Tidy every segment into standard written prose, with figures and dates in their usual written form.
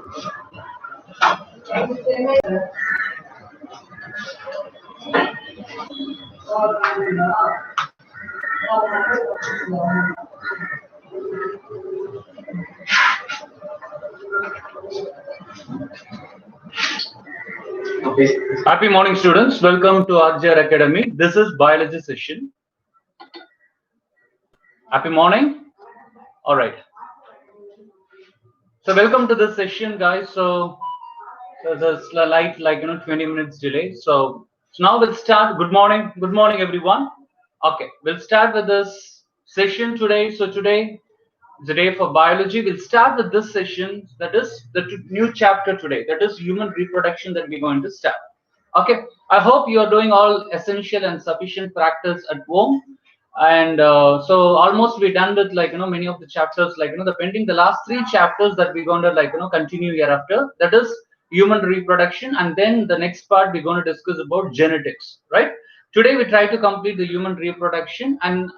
Okay. Happy morning, students. Welcome to RJR Academy. This is biology session. Happy morning. All right. So welcome to this session, guys. So there's a slight, 20 minutes delay. So now we'll start. Good morning. Good morning, everyone. Okay, we'll start with this session today. So today is the day for biology. We'll start with this session. That is the new chapter today. That is human reproduction that we're going to start. Okay, I hope you are doing all essential and sufficient practice at home. And so almost we're done with many of the chapters, the last 3 chapters that we're going to continue hereafter. That is human reproduction, and then the next part we're going to discuss about genetics, right? Today we try to complete the human reproduction, and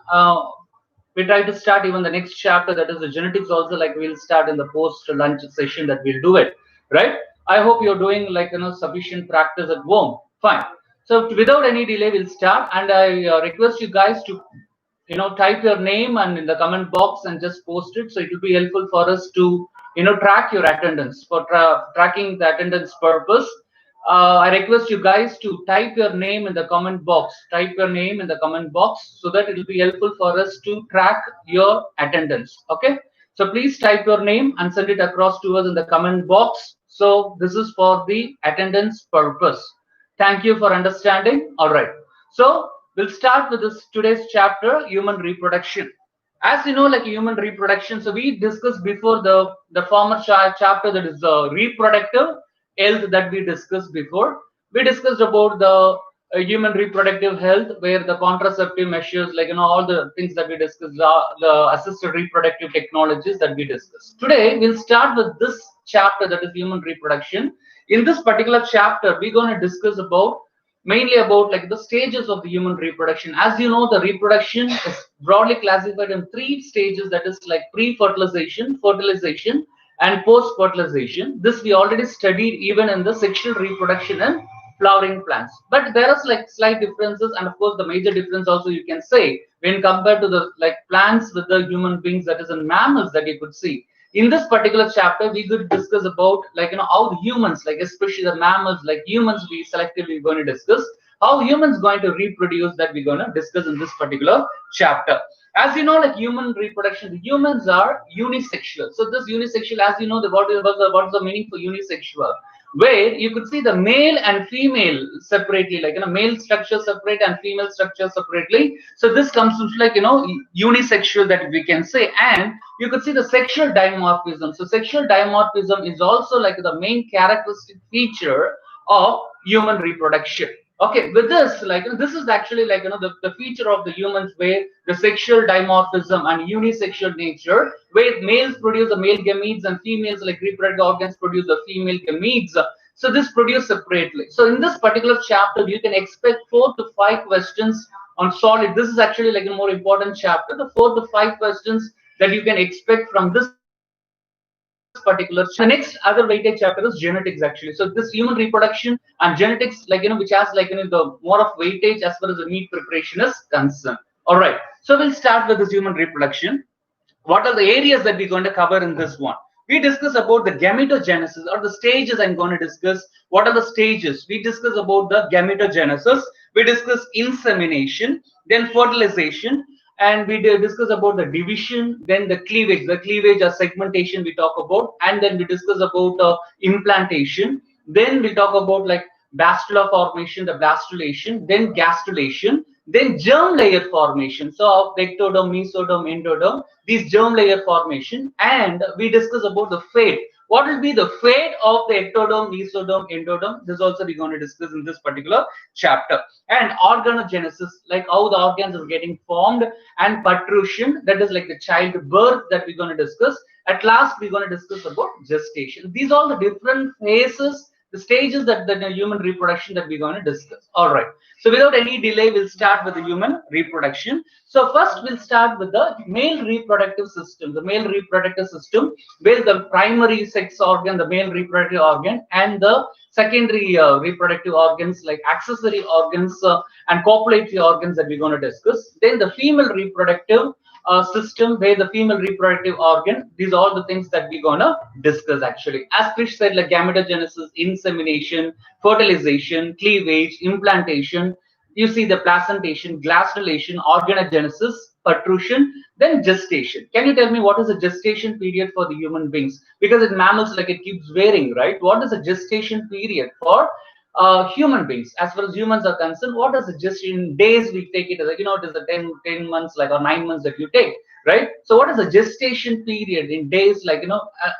we try to start even the next chapter, that is the genetics also, we'll start in the post lunch session that we'll do it, right? I hope you're doing sufficient practice at home. Fine. So without any delay, we'll start, and I request you guys to type your name and in the comment box and just post it, so it will be helpful for us to track your attendance for tracking the attendance purpose. I request you guys to type your name in the comment box. Type your name in the comment box so that it will be helpful for us to track your attendance. Okay. So please type your name and send it across to us in the comment box. So this is for the attendance purpose. Thank you for understanding. All right. So we'll start with this today's chapter, human reproduction. As you know, human reproduction. So we discussed before the former chapter, that is reproductive health, that we discussed before. We discussed about the human reproductive health, where the contraceptive measures, all the things that we discussed, the assisted reproductive technologies that we discussed. Today we'll start with this chapter, that is human reproduction. In this particular chapter, we're going to discuss about mainly about the stages of the human reproduction. As you know, the reproduction is broadly classified in 3 stages, that is pre-fertilization, fertilization, and post-fertilization. This we already studied even in the sexual reproduction and flowering plants. But there are slight differences, and of course the major difference also you can say when compared to the plants with the human beings, that is in mammals, that you could see. In this particular chapter, we could discuss about how the humans, especially the mammals, humans, we selectively going to discuss how humans going to reproduce, that we're going to discuss in this particular chapter. As you know, human reproduction, the humans are unisexual. So this unisexual, as you know, what is the meaning for unisexual? Where you could see the male and female separately, male structure separate and female structure separately. So this comes to unisexual, that we can say. And you could see the sexual dimorphism. So sexual dimorphism is also the main characteristic feature of human reproduction. Okay, with this, this is actually the feature of the humans, where the sexual dimorphism and unisexual nature, where males produce the male gametes and females reproductive organs produce the female gametes. So this produced separately. So in this particular chapter, you can expect 4 to 5 questions on solid. This is actually a more important chapter. The 4 to 5 questions that you can expect from this particular. The next other weightage chapter is genetics, actually. So this human reproduction and genetics, which has the more of weightage as far as the meat preparation is concerned. All right. So we'll start with this human reproduction. What are the areas that we're going to cover in this one? We discuss about the gametogenesis, or the stages. I'm going to discuss what are the stages. We discuss about the gametogenesis. We discuss insemination, then fertilization, and we discuss about the division, then the cleavage or segmentation we talk about, and then we discuss about implantation. Then we talk about bastula formation, the bastulation, then gastrulation, then germ layer formation. So of the ectoderm, mesoderm, endoderm, these germ layer formation, and we discuss about the fate. What will be the fate of the ectoderm, mesoderm, endoderm? This also we're going to discuss in this particular chapter. And organogenesis, how the organs are getting formed, and patrician, that is the childbirth, that we're going to discuss. At last, we're going to discuss about gestation. These are the different phases the stages that the human reproduction that we're going to discuss. All right. So without any delay, we'll start with the human reproduction. So first we'll start with the male reproductive system. The male reproductive system, where the primary sex organ, the male reproductive organ, and the secondary reproductive organs like accessory organs and copulatory organs that we're going to discuss. Then the female reproductive system, where the female reproductive organ, these are all the things that we're gonna discuss actually. As Krish said, like gametogenesis, insemination, fertilization, cleavage, implantation, you see the placentation, glandulation, organogenesis, protrusion, then gestation. Can you tell me what is the gestation period for the human beings? Because in mammals, like it keeps varying, right? What is the gestation period for human beings? As far as humans are concerned, what is it? Just in days we take it as, it is the 10 months like or 9 months that you take, right? So what is the gestation period in days, like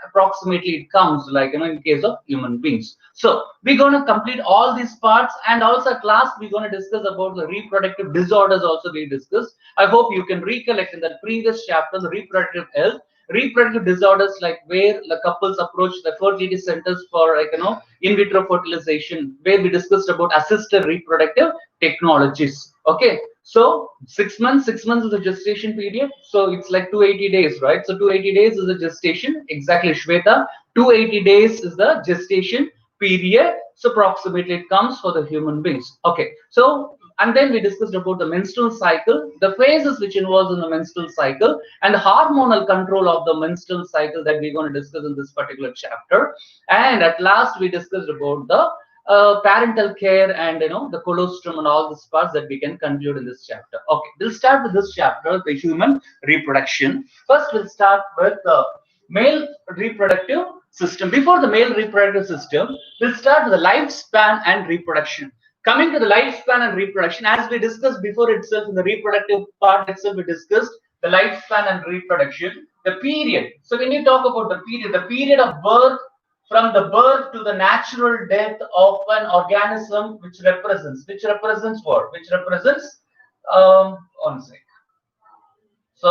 approximately it comes like in case of human beings. So we're going to complete all these parts, and also at last we're going to discuss about the reproductive disorders also we discussed. I hope you can recollect in the previous chapter the reproductive health. Reproductive disorders, like where the couples approach the fertility centers for in vitro fertilization, where we discussed about assisted reproductive technologies. Okay, so 6 months is the gestation period, so it's like 280 days, right? So 280 days is the gestation, exactly, Shweta. 280 days is the gestation period, so approximately it comes for the human beings. Okay, so and then we discussed about the menstrual cycle, the phases which involves in the menstrual cycle, and the hormonal control of the menstrual cycle that we're going to discuss in this particular chapter. And at last we discussed about the parental care and the colostrum and all these parts that we can conclude in this chapter. Okay, we'll start with this chapter, the human reproduction. First we'll start with the male reproductive system. Before the male reproductive system, we'll start with the lifespan and reproduction. Coming to the lifespan and reproduction, as we discussed before itself, in the reproductive part itself, we discussed the lifespan and reproduction, the period. So when you talk about the period of birth, from the birth to the natural death of an organism, which represents what? Which represents, one sec. So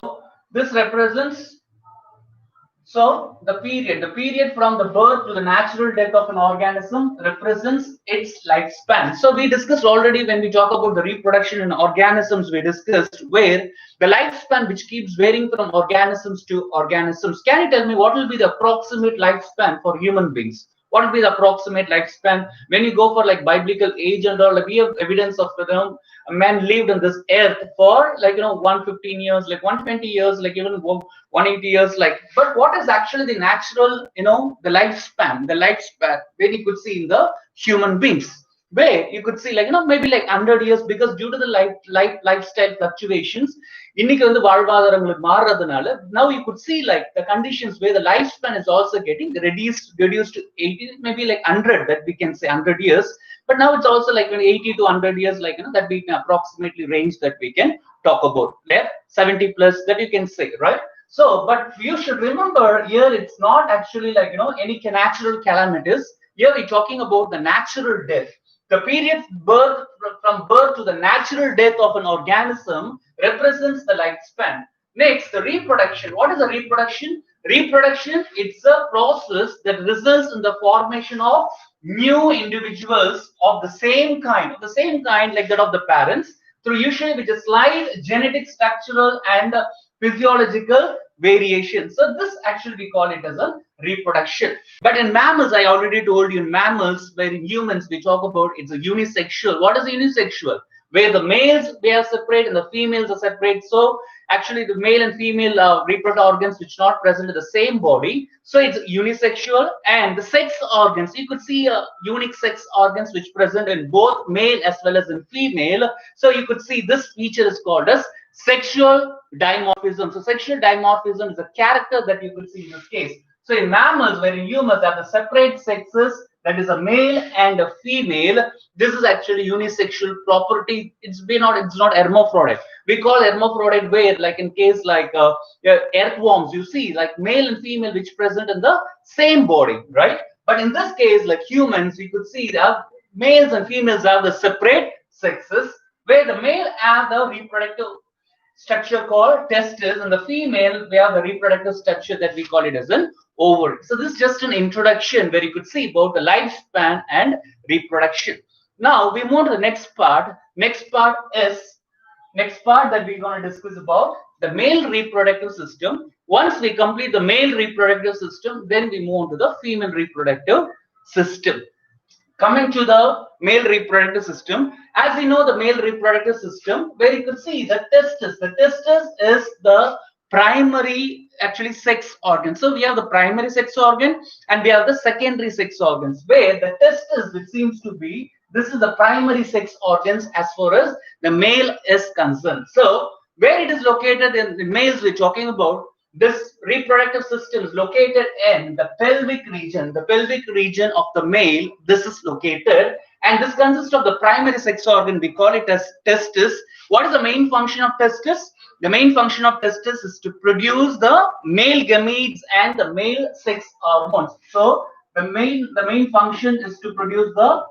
this represents, so the period from the birth to the natural death of an organism represents its lifespan. So we discussed already when we talk about the reproduction in organisms, we discussed where the lifespan which keeps varying from organisms to organisms. Can you tell me what will be the approximate lifespan for human beings? What will be the approximate lifespan when you go for like biblical age and all? Like we have evidence of a man lived on this earth for like 115 years, like 120 years, like even 180 years, like. But what is actually the natural the lifespan where you could see in the human beings, where you could see like maybe like 100 years, because due to the lifestyle fluctuations, இன்னைக்கு வந்து வாழ்வாதாரங்களுக்கு மாறுறதுனால, now you could see like the conditions where the lifespan is also getting reduced to 80, maybe like 100, that we can say 100 years. But now it's also like 80 to 100 years, like that we can approximately range that we can talk about. There 70 plus that you can say, right? So but you should remember here, it's not actually like any natural calamities. Here we're talking about the natural death. The period from birth to the natural death of an organism represents the lifespan. Next, the reproduction. What is the reproduction? Reproduction, it's a process that results in the formation of new individuals of the same kind like that of the parents, through usually with a slight genetic, structural, and physiological variation. So this actually we call it as a reproduction. But in mammals, I already told you, in mammals, where in humans we talk about, it's a unisexual. What is unisexual? Where the males, they are separate and the females are separate. So actually the male and female reproductive organs which not present in the same body, so it's unisexual. And the sex organs, you could see unique sex organs which present in both male as well as in female. So you could see this feature is called as sexual dimorphism. So sexual dimorphism is a character that you could see in this case. So in mammals, where in humans have the separate sexes, that is a male and a female, this is actually unisexual property. It's not hermaphrodite. We call hermaphrodite where, like in case like earthworms, you see like male and female which present in the same body, right? But in this case, like humans, you could see that males and females have the separate sexes, where the male have the reproductive structure called testis, and the female, we have the reproductive structure that we call it as an ovary. So this is just an introduction where you could see about the lifespan and reproduction. Now we move to the next part. Next part that we're going to discuss about the male reproductive system. Once we complete the male reproductive system, then we move on to the female reproductive system. Coming to the male reproductive system, as we know, the male reproductive system, where you could see the testis. The testis is the primary, actually, sex organ. So we have the primary sex organ and we have the secondary sex organs, where the testis, which seems to be, this is the primary sex organs as far as the male is concerned. So where it is located in the males we're talking about, this reproductive system is located in the pelvic region of the male. This is located, and this consists of the primary sex organ. We call it as testis. What is the main function of testis? The main function of testis is to produce the male gametes and the male sex hormones. So the main function is to produce the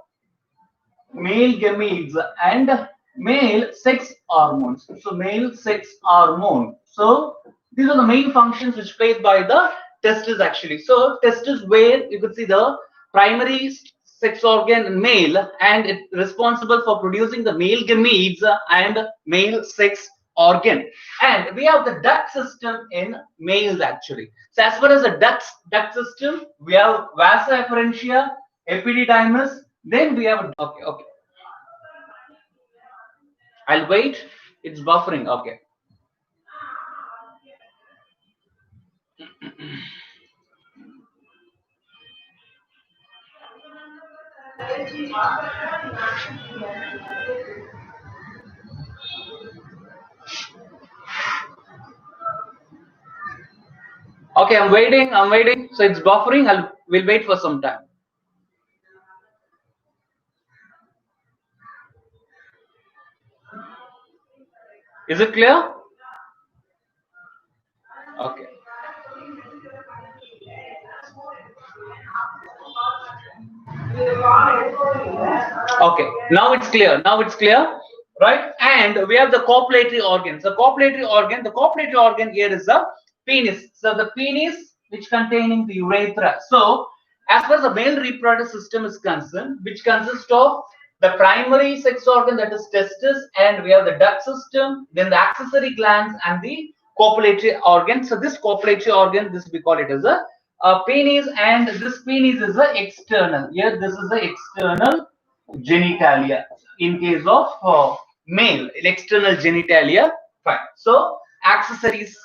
male gametes and male sex hormones. So male sex hormone. So these are the main functions which played by the testis actually. So testis, where you could see the primary sex organ in male, and it's responsible for producing the male gametes and male sex organ. And we have the duct system in males actually. So as far as the duct system, we have vasa efferentia, epididymis, then we have okay. I'll wait. It's buffering. Okay. Okay, I'm waiting. So it's buffering. We'll wait for some time. Is it clear? Okay. Okay, now it's clear. Right? And we have the copulatory organs. The copulatory organ here is the penis. So the penis, which containing the urethra. So as far as the male reproductive system is concerned, which consists of the primary sex organ, that is testis, and we have the duct system, then the accessory glands and the copulatory organ. So this copulatory organ, this we call it as a penis, and this penis is the external. Here, this is the external genitalia. In case of male, external genitalia. Fine. So accessories,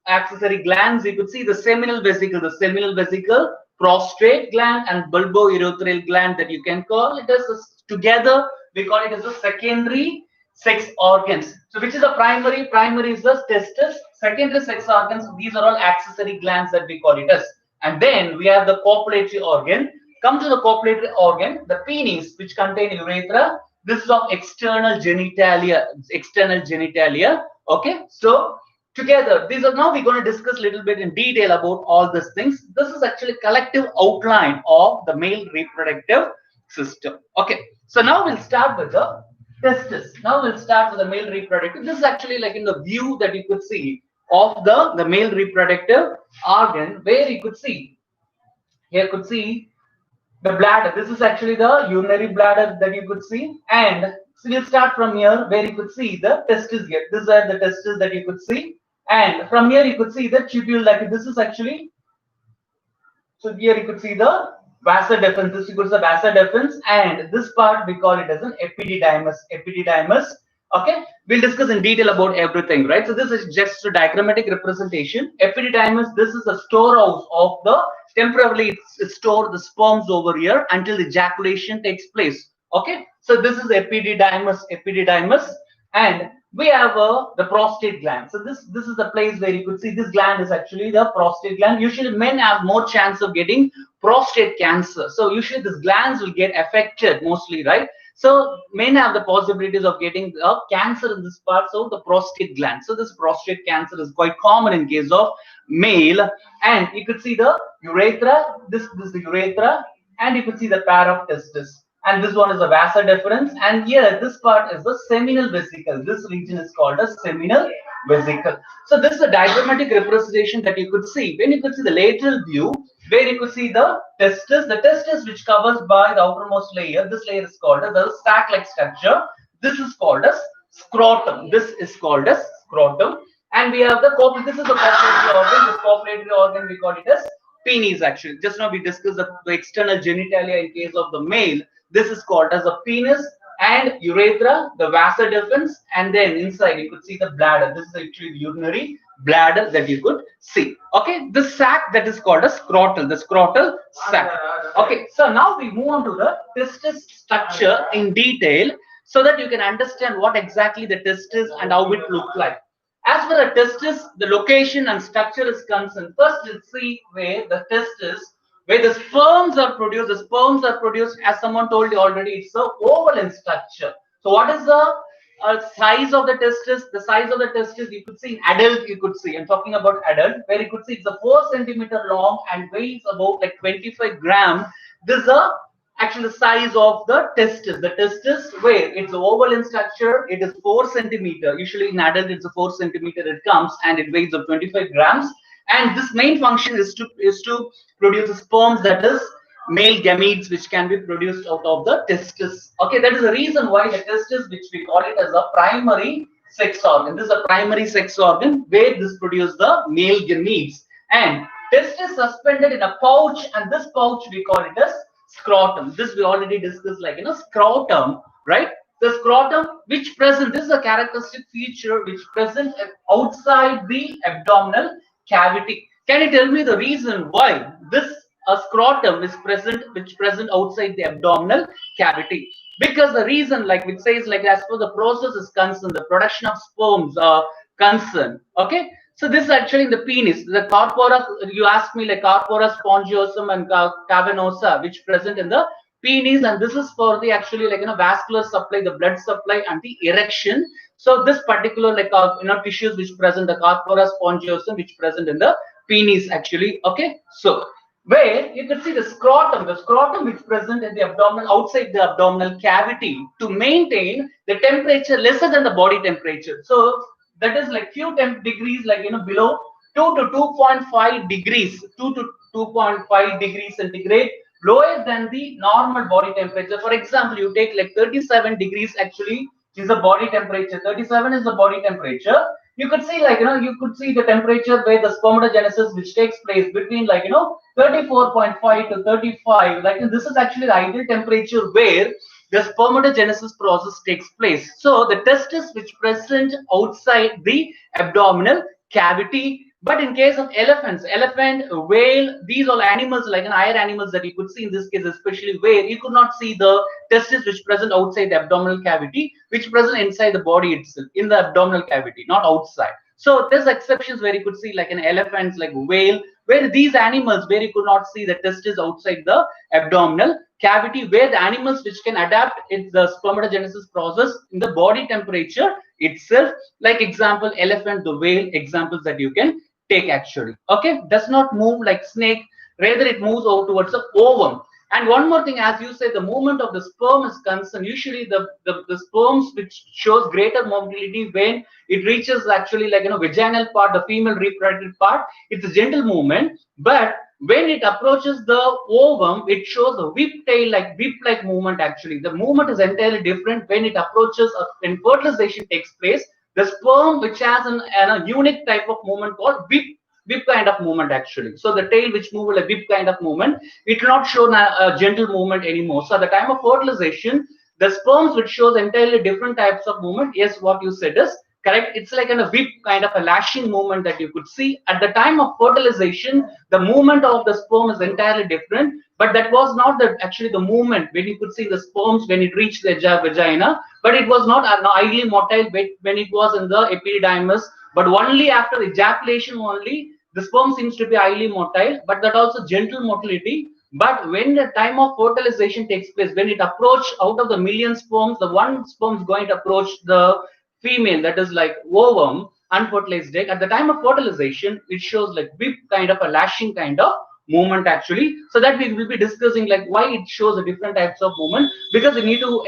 accessory glands. You could see the seminal vesicle, prostate gland, and bulbourethral gland that you can call it as together. We call it as the secondary sex organs. So which is the primary? Primary is the testis. Secondary sex organs, these are all accessory glands that we call it as. And then we have the copulatory organ. Come to the copulatory organ, the penis, which contain urethra. This is of external genitalia. Okay, so together, these are, now we're going to discuss a little bit in detail about all these things. This is actually collective outline of the male reproductive system. Okay, so now we'll start with the testis. Now we'll start with the male reproductive. This is actually like in the view that you could see of the male reproductive organ, where you could see, here could see the bladder. This is actually the urinary bladder that you could see, and so we'll start from here, where you could see the testis here. These are the testis that you could see, and from here you could see the tubule. Like this is actually, so here you could see the vasa deferens. This you could see the vasa deferens, and this part we call it as an epididymis. Okay, we'll discuss in detail about everything, right? So this is just a diagrammatic representation. Epididymis, this is a storehouse of the, temporarily it store the sperms over here until ejaculation takes place. Okay, so this is epididymis, and we have the prostate gland. So this is the place where you could see this gland is actually the prostate gland. Usually men have more chance of getting prostate cancer. So usually these glands will get affected mostly, right? So men have the possibilities of getting cancer in this part, so the prostate gland. So this prostate cancer is quite common in case of male. And you could see the urethra, this is the urethra, and you could see the pair of testes. and this one is the vasa deferens, and here this part is the seminal vesicle. This region is called a seminal vesicle. So this is a diagrammatic representation that you could see. When you could see the lateral view, where you could see the testis which covers by the outermost layer. This layer is called as the sac-like structure. This is called as scrotum. This is called as scrotum. And we have the this is the copulatory organ. This copulatory organ we call it as penis actually. Just now we discussed the external genitalia in case of the male. This is called as a penis, and urethra, the vasa deferens, and then inside you could see the bladder. This is actually the urinary bladder that you could see. Okay, the sac that is called a scrotal, the scrotal sac. Okay, so now we move on to the testis structure in detail so that you can understand what exactly the testis and how it looks like. As for the testis, the location and structure is concerned. First, let's see where the testis, where the sperms are produced. The sperms are produced, as someone told you already, it's a oval in structure. So, what is the size of the testis? The size of the testis, you could see in adult, you could see. I'm talking about adult, where you could see it's a 4 centimeter long and weighs about like 25 gram. This is a actually the size of the testis. The testis, where it's oval in structure, it is 4 centimeter. Usually in adult, it's a 4 centimeter. It comes and it weighs of 25 grams. And this main function is to produce sperms, that is male gametes, which can be produced out of the testis. Okay, that is the reason why the testis, which we call it as a primary sex organ. This is a primary sex organ where this produces the male gametes. And testis suspended in a pouch, and this pouch we call it as scrotum. This we already discussed, like scrotum, right? The scrotum which present, this is a characteristic feature which present outside the abdominal cavity. Can you tell me the reason why this scrotum is present, which present outside the abdominal cavity? Because the reason, like it says, like as per the process is concerned, the production of sperms are concerned. Okay, so this is actually in the penis. The corpora, you asked me like corpora spongiosum and cavernosa, which present in the penis, and this is for the actually like vascular supply, the blood supply, and the erection. So this particular like tissues which present the corpora spongiosum, which present in the penis actually. Okay, so where you can see the scrotum which present in the abdominal, outside the abdominal cavity, to maintain the temperature lesser than the body temperature. So that is like few degrees, like below 2 to 2.5 degrees, 2 to 2.5 degrees centigrade, lower than the normal body temperature. For example, you take like 37 degrees actually is the body temperature. 37 is the body temperature. You could see like you could see the temperature where the spermatogenesis which takes place between like 34.5 to 35. Like this is actually the ideal temperature where the spermatogenesis process takes place. So the testis which present outside the abdominal cavity. But in case of elephants, elephant, whale, these all animals like higher animals that you could see in this case, especially whale, you could not see the testis which present outside the abdominal cavity, which present inside the body itself, in the abdominal cavity, not outside. So there's exceptions where you could see like an elephant, like whale, where these animals where you could not see the testis outside the abdominal cavity, where the animals which can adapt in the spermatogenesis process in the body temperature itself, like example elephant, the whale, examples that you can take actually. Okay, does not move like snake, rather it moves over towards the ovum. And one more thing, as you say, the movement of the sperm is concerned. Usually the sperms which shows greater mobility when it reaches actually like vaginal part, the female reproductive part, it's a gentle movement. But when it approaches the ovum, it shows a whip-like movement actually. The movement is entirely different when it approaches, when fertilization takes place. The sperm which has a unique type of movement called whip kind of movement actually. So the tail which moves like whip kind of movement, it will not show a gentle movement anymore. So at the time of fertilization, the sperms which shows entirely different types of movement. Yes, what you said is correct. It's like a whip kind of a lashing movement that you could see. At the time of fertilization, the movement of the sperm is entirely different, but that was not actually the movement when you could see the sperms when it reached the vagina, but it was not highly motile when it was in the epididymis, but only after ejaculation only the sperm seems to be highly motile, but that also gentle motility. But when the time of fertilization takes place, when it approach out of the million sperms, the one sperm is going to approach the female, that is like ovum, unfertilized egg. At the time of fertilization, it shows like whip kind of a lashing kind of movement actually. So that we will be discussing like why it shows the different types of movement, because we need to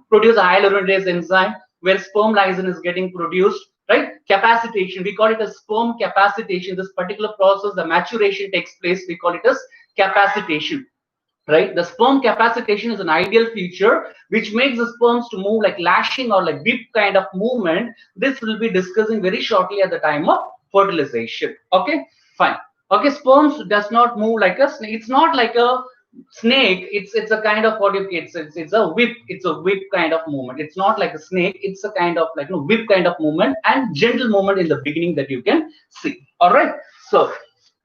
produce a hyaluronidase enzyme where sperm lysine is getting produced, right? Capacitation, we call it as sperm capacitation. This particular process, the maturation takes place, we call it as capacitation, right? The sperm capacitation is an ideal feature which makes the sperms to move like lashing or like whip kind of movement. This will be discussing very shortly at the time of fertilization. Okay, fine. Okay, sperms does not move like a snake. It's not like a snake. It's a kind of what you it's a whip. It's a whip kind of movement. It's not like a snake. It's a kind of like whip kind of movement and gentle movement in the beginning that you can see. All right. So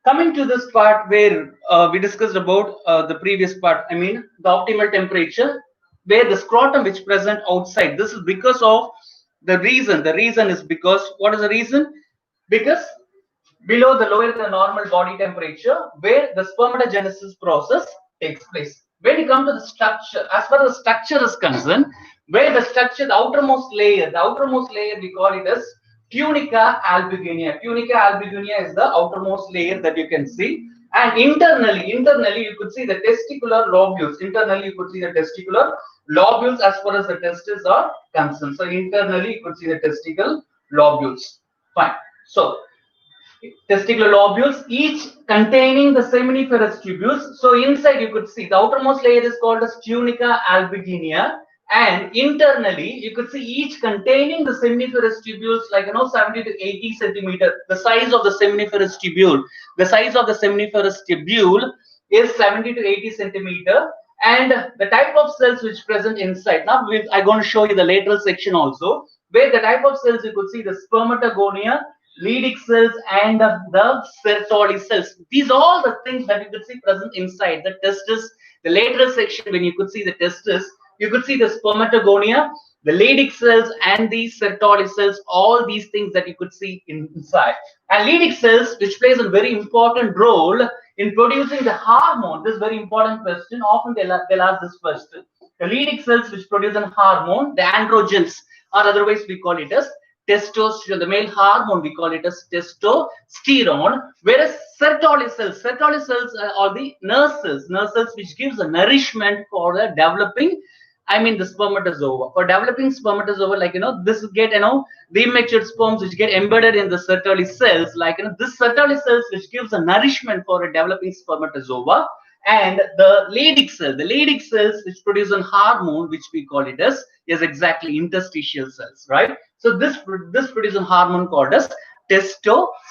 coming to this part where we discussed about the previous part, I mean the optimal temperature, where the scrotum which present outside. This is because of the reason. The reason is because, what is the reason? Because below the lower the normal body temperature, where the spermatogenesis process takes place. When you come to the structure, as far as the structure is concerned, where the structure, the outermost layer we call it as tunica albuginea. Tunica albuginea is the outermost layer that you can see. And internally you could see the testicular lobules. Internally you could see the testicular lobules as far as the testes are concerned. So internally you could see the testicle lobules. Fine. So testicular lobules, each containing the seminiferous tubules. So inside you could see the outermost layer is called as tunica albuginea, and internally you could see each containing the seminiferous tubules, like 70 to 80 centimeter. The size of the seminiferous tubule, is 70 to 80 centimeter, and the type of cells which present inside. Now I'm going to show you the lateral section also, where the type of cells you could see the spermatogonia, Leydig cells, and the Sertoli cells. These are all the things that you could see present inside the testis. The lateral section, when you could see the testis, you could see the spermatogonia, the Leydig cells, and the Sertoli cells. All these things that you could see inside. And Leydig cells, which plays a very important role in producing the hormone. This is a very important question. Often they'll ask this question. The Leydig cells, which produce a hormone, the androgens, or otherwise we call it as testosterone, the male hormone, we call it as testosterone, whereas Sertoli cells are the nurses which gives a nourishment for the developing, I mean the spermatozoa. For developing spermatozoa, like this get the immature sperms which get embedded in the Sertoli cells, like this Sertoli cells which gives a nourishment for a developing spermatozoa, and the Leydig cells which produce a hormone which we call it as is exactly interstitial cells, right? So this produces a hormone called as testosterone.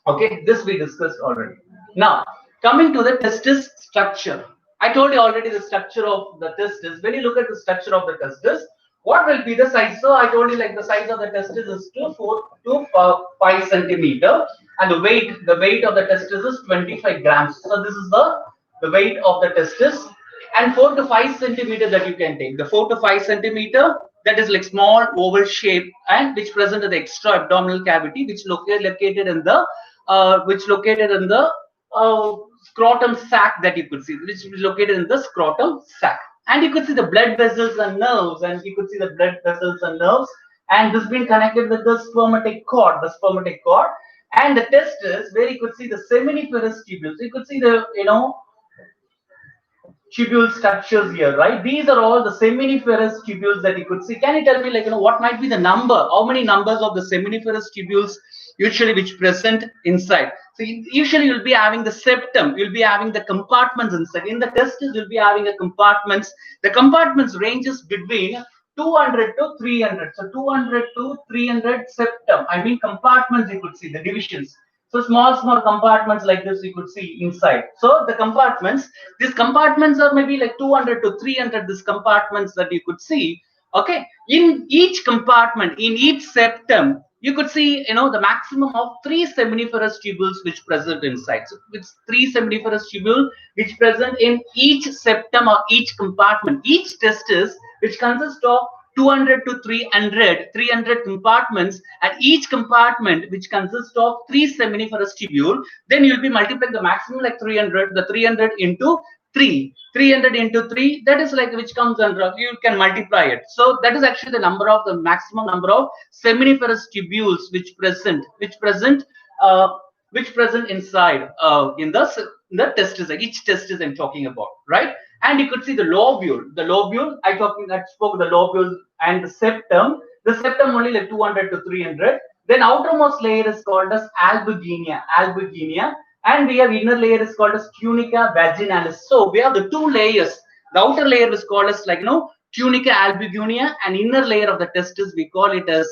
Okay, this we discussed already. Now coming to the testis structure, I told you already the structure of the testis. When you look at the structure of the testis, what will be the size? So I told you like the size of the testis is 4 to 5 centimeter, and the weight of the testis is 25 grams. So this is the weight of the testis. And 4 to 5 centimeter that you can take. The 4 to 5 centimeter, that is like small oval shape, and which present in the extra abdominal cavity, which located in the scrotum sac that you could see, which is located in the scrotum sac. And you could see the blood vessels and nerves, and this being connected with the spermatic cord, and the testis, where you could see the seminiferous tubules. You could see the tubule structures here, right? These are all the seminiferous tubules that you could see. Can you tell me, like, what might be the number? How many numbers of the seminiferous tubules usually which present inside? So usually you'll be having the septum, you'll be having the compartments inside. In the testis, you'll be having a compartments. The compartments ranges between 200 to 300. So 200 to 300 septum. I mean compartments, you could see the divisions. So small compartments like this you could see inside. So the compartments, these compartments are maybe like 200 to 300 these compartments that you could see. Okay, in each compartment, in each septum, you could see the maximum of 3 seminiferous tubules which present inside. So it's 3 seminiferous tubules which present in each septum or each compartment. Each testis which consists of 200 to 300 compartments, and each compartment which consists of 3 seminiferous tubule, then you'll be multiplying the maximum like 300, the 300 into 3, that is like which comes under, you can multiply it. So that is actually the maximum number of seminiferous tubules which present which present inside in the testes. Each testis I'm talking about, right? And you could see the lobule. The lobule I spoke the lobule and the septum. The septum only like 200 to 300. Then outermost layer is called as albuginea. Albuginea. And we have inner layer is called as tunica vaginalis. So we have the two layers. The outer layer is called as tunica albuginea, and inner layer of the testis we call it as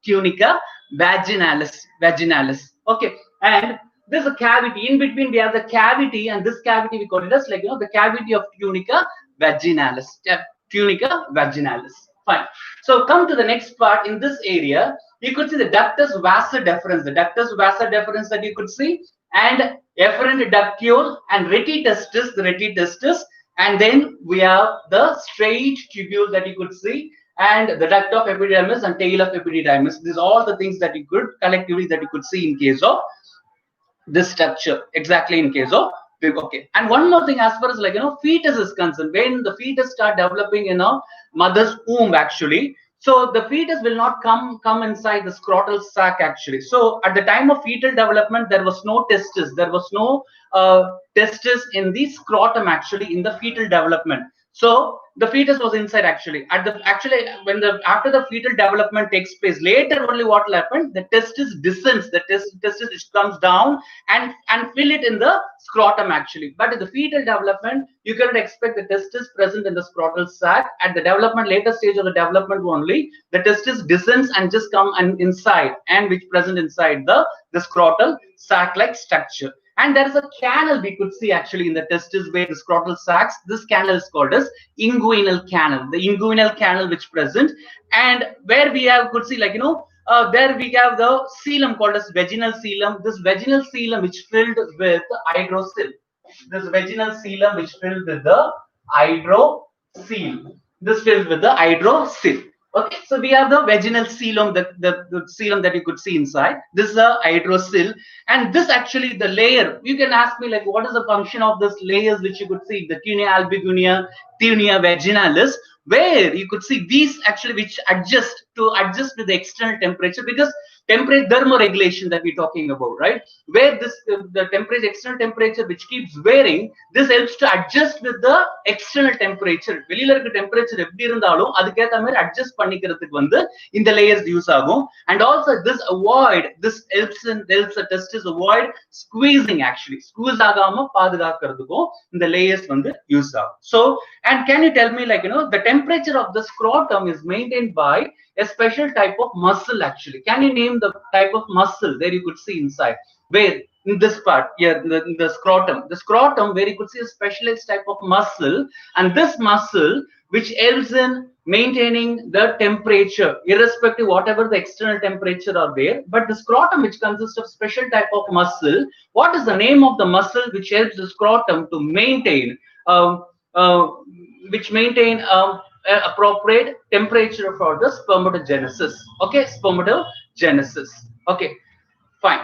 tunica vaginalis. Vaginalis. Okay, and there's a cavity in between. We have the cavity, and this cavity we call it as the cavity of tunica vaginalis. Tunica vaginalis. Fine. So come to the next part. In this area, you could see the ductus vasa deferens. The ductus vasa deferens that you could see, and efferent ductule and retitestis. The retitestis, and then we have the straight tubule that you could see, and the duct of epididymis and tail of epididymis. These are all the things that you could collectively that you could see in case of this structure. Exactly in case of okay. And one more thing, as far as fetus is concerned, when the fetus start developing in a mother's womb, actually, so the fetus will not come inside the scrotal sac actually. So at the time of fetal development, there was no testis. There was no testis in the scrotum actually in the fetal development. So the fetus was inside actually. When after the fetal development takes place, later only what will happen? The testis descends. The testis comes down and fill it in the scrotum actually. But in the fetal development, you cannot expect the testis present in the scrotal sac. At the later stage of the development only, the testis descends and just come inside, and which present inside the scrotal sac-like structure. And there is a canal we could see actually in the testis where the scrotal sacs. This canal is called as inguinal canal. The inguinal canal which present, and where we could see there we have the coelom called as vaginal coelom. This vaginal coelom which filled with hydrocele. This vaginal coelom which filled with the hydrocele. This filled with the hydrocele. Okay, so we have the vaginal coelom, the coelom that you could see inside. This is a hydrocele, and this actually the layer. You can ask me what is the function of this layers which you could see, the tunica albuginea, tunica vaginalis, where you could see these actually which adjust with the external temperature, because temperature thermoregulation that we're talking about, right? Where the temperature, external temperature which keeps varying, this helps to adjust with the external temperature. வெளியில இருக்க temperature எப்படி இருந்தாலும் அதுக்கேத்த மாதிரி adjust பண்ணிக்கிறதுக்கு இந்த layers use ஆகும். And also this helps the testis avoid squeezing actually. Squeeze ஆகாம பாதுகாக்கிறதுக்கும் இந்த layers use ஆகும். So, and can you tell me the temperature of the scrotum is maintained by a special type of muscle actually. Can you name the type of muscle there you could see inside? Where in this part here, the scrotum where you could see a specialized type of muscle, and this muscle which helps in maintaining the temperature irrespective whatever the external temperature are there. But the scrotum which consists of special type of muscle, what is the name of the muscle which helps the scrotum to maintain appropriate temperature for the spermatogenesis? Okay, spermatogenesis. Okay, fine.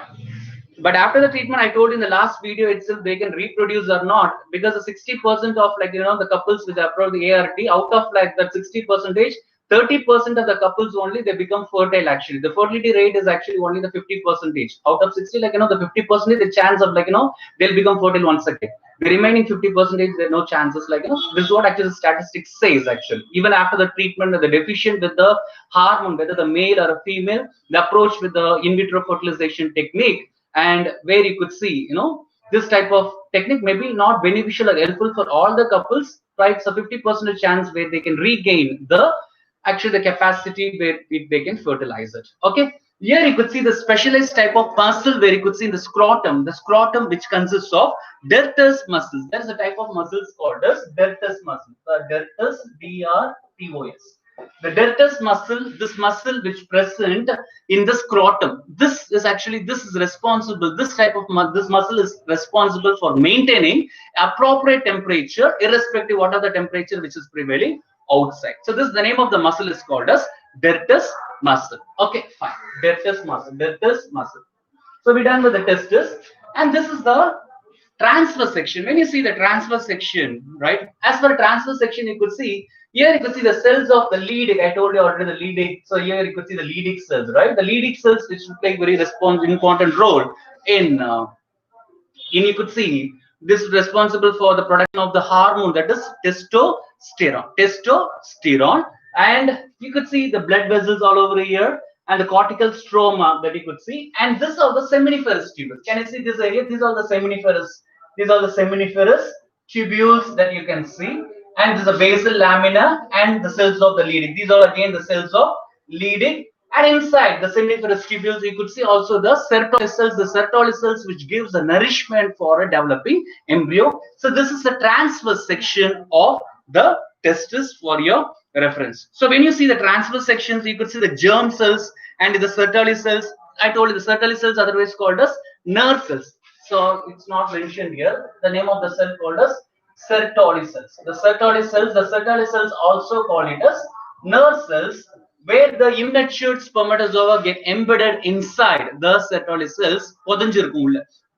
But after the treatment, I told in the last video itself, they can reproduce or not, because the 60% of the couples which approach the ART, out of that 60%, 30% of the couples only they become fertile actually. The fertility rate is actually only the 50%. Out of 60, the 50%, the chance of they'll become fertile once again. The remaining 50%, there are no chances. This is what actually the statistics says actually. Even after the treatment, the deficient with the hormone, whether the male or a female, the approach with the in vitro fertilization technique, and where you could see, this type of technique may be not beneficial or helpful for all the couples, right? So 50% chance where they can regain the capacity where they can fertilize it. Okay, here you could see the specialized type of muscle where you could see in the scrotum which consists of Dertus muscles. There is a type of muscles called as Dertus muscle. Dertus, D-R-T-O-S. The Dertus muscle, this muscle which present in the scrotum, this is responsible. This type of this muscle is responsible for maintaining appropriate temperature irrespective what are the temperature which is prevailing outside. So this, the name of the muscle is called as Dertus muscle. Okay, fine. Dertus muscle. So we're done with the testis, and this is the transfer section. When you see the transfer section, right? As for transfer section, you could see here, you could see the cells of the Leydig. I told you already the Leydig. So here you could see the Leydig cells, right? The Leydig cells which play very important role in you could see this is responsible for the production of the hormone, that is testosterone, and you could see the blood vessels all over here and the cortical stroma that you could see, and these are the seminiferous tubules. Can you see this area? These are the seminiferous tubules that you can see, and this is a basal lamina and the cells of the Leydig. These are again the cells of Leydig. And inside the seminiferous tubules, you could see also the Sertoli cells, which gives the nourishment for a developing embryo. So this is the transfer section of the testis for your reference. So when you see the transfer sections, you could see the germ cells and the Sertoli cells. I told you the Sertoli cells, otherwise called as nerve cells. So it's not mentioned here. The name of the cell called as Sertoli cells. The Sertoli cells also call it as nerve cells, where the immature spermatozoa get embedded inside the Sertoli cells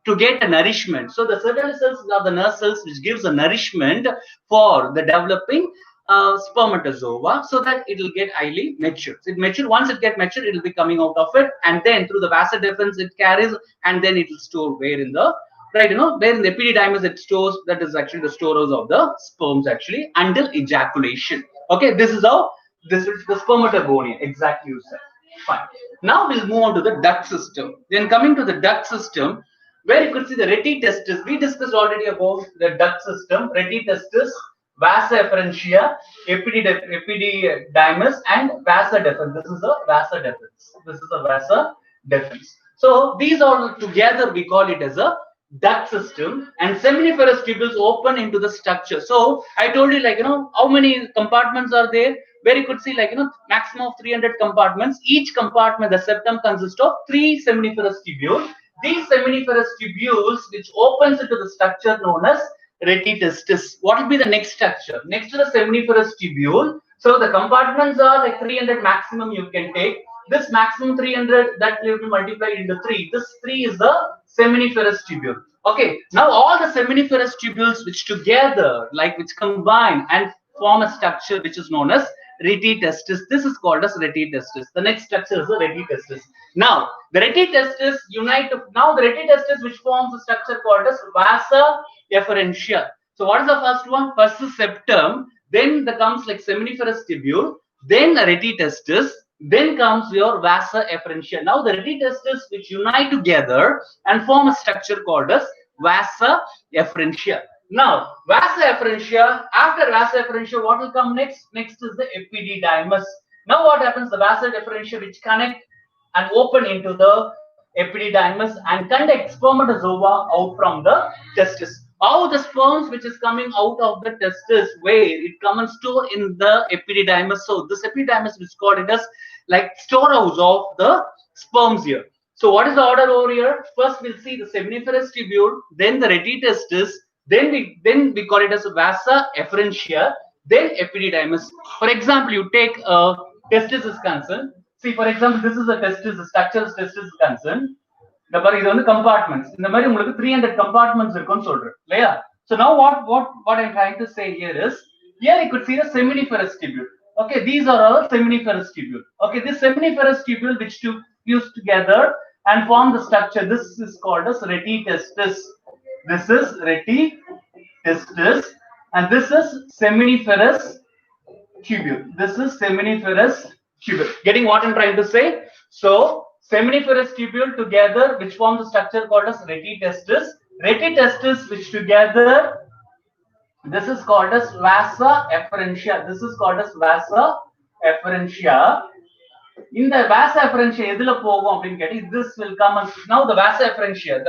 to get a nourishment. So the Sertoli cells are the nerve cells which gives a nourishment for the developing spermatozoa, so that it will get highly matured. Once it gets matured, it will be coming out of it, and then through the vasa deferens it carries, and then it will store where in the where in the epididymis it stores. That is actually the storehouse of the sperms actually until ejaculation. Okay, this is how. This is the spermatogonium, exactly you said. Fine. Now we'll move on to the duct system. Then coming to the duct system, where you could see the retitestis. We discussed already about the duct system. Retitestis, vasa efferentia, epididymis, and vasa deferens. This is a vasa deferens. So these all together we call it as a duct system, and seminiferous tubules open into the structure. So I told you, how many compartments are there? Where you could see, maximum of 300 compartments. Each compartment, the septum, consists of 3 seminiferous tubules. These seminiferous tubules, which opens into the structure known as retitestis. What will be the next structure? Next to the seminiferous tubule. So the compartments are like 300 maximum you can take. This maximum 300, that will be multiplied into 3. This 3 is the seminiferous tubule. Okay, now all the seminiferous tubules which together, which combine and form a structure which is known as retitestis. This is called as retitestis. The next structure is the retitestis. Now, the retitestis unite to, now the retitestis which forms a structure called as vasa efferentia. So what is the first one? First is septum, then there comes seminiferous tubule, then the retitestis, then comes your vasa efferentia. Now the retitestis which unite together and form a structure called as vasa efferentia. Now, vasa efferentia, after vasa efferentia, what will come next? Next is the epididymis. Now what happens? The vasa efferentia which connect and open into the epididymis and conduct spermatozoa out from the testis. How the sperms which is coming out of the testis, where it comes and store in the epididymis. So this epididymis is called it as storehouse of the sperms here. So what is the order over here? First we'll see the seminiferous tubule, then the retitestis, then we call it as vasa efferentia, then epididymis. For example, you take testis is concerned. See, for example, this is a testis, the structure of testis is concerned. The compartments. In the 300 compartments So now what I'm trying to say here is, here you could see the seminiferous tubule. Okay, these are all seminiferous tubule. Okay, this seminiferous tubule which fuse together and form the structure. This is called as retitestis. This is retitestis, and this is seminiferous tubule. This is seminiferous tubule. Getting what I'm trying to say? So seminiferous tubule together, which forms a structure called as retitestis. Retitestis, which together, this is called as vasa efferentia. This is called as vasa efferentia. In the vasa efferentia, this will come and now the vasa efferentia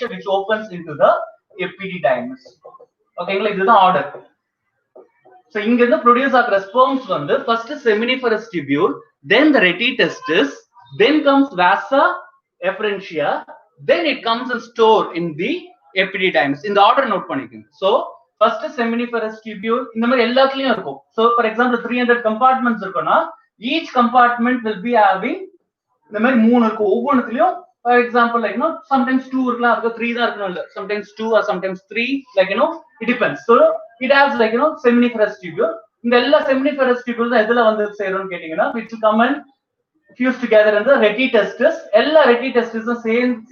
which opens into the epididymis. Okay, this is the order. So in the produce of sperms first is seminiferous tubule, then the retitestis, then comes vasa efferentia, then it comes and stored in the epididymis. In the order note paniking. So first is seminiferous tubule. In the so for example, 300 compartments. Each compartment will be having the 3 For example, like sometimes 2 இருக்கலாம், 3 தான் இருக்கணும் இல்ல, sometimes 2 or sometimes 3, like it depends. So it has like seminiferous tubule. இந்த எல்லா seminiferous tubule தான் எதுல வந்து சேரும்னு கேட்டீங்கன்னா, which will come and fuse together in the retitestis. எல்லா retitestisம்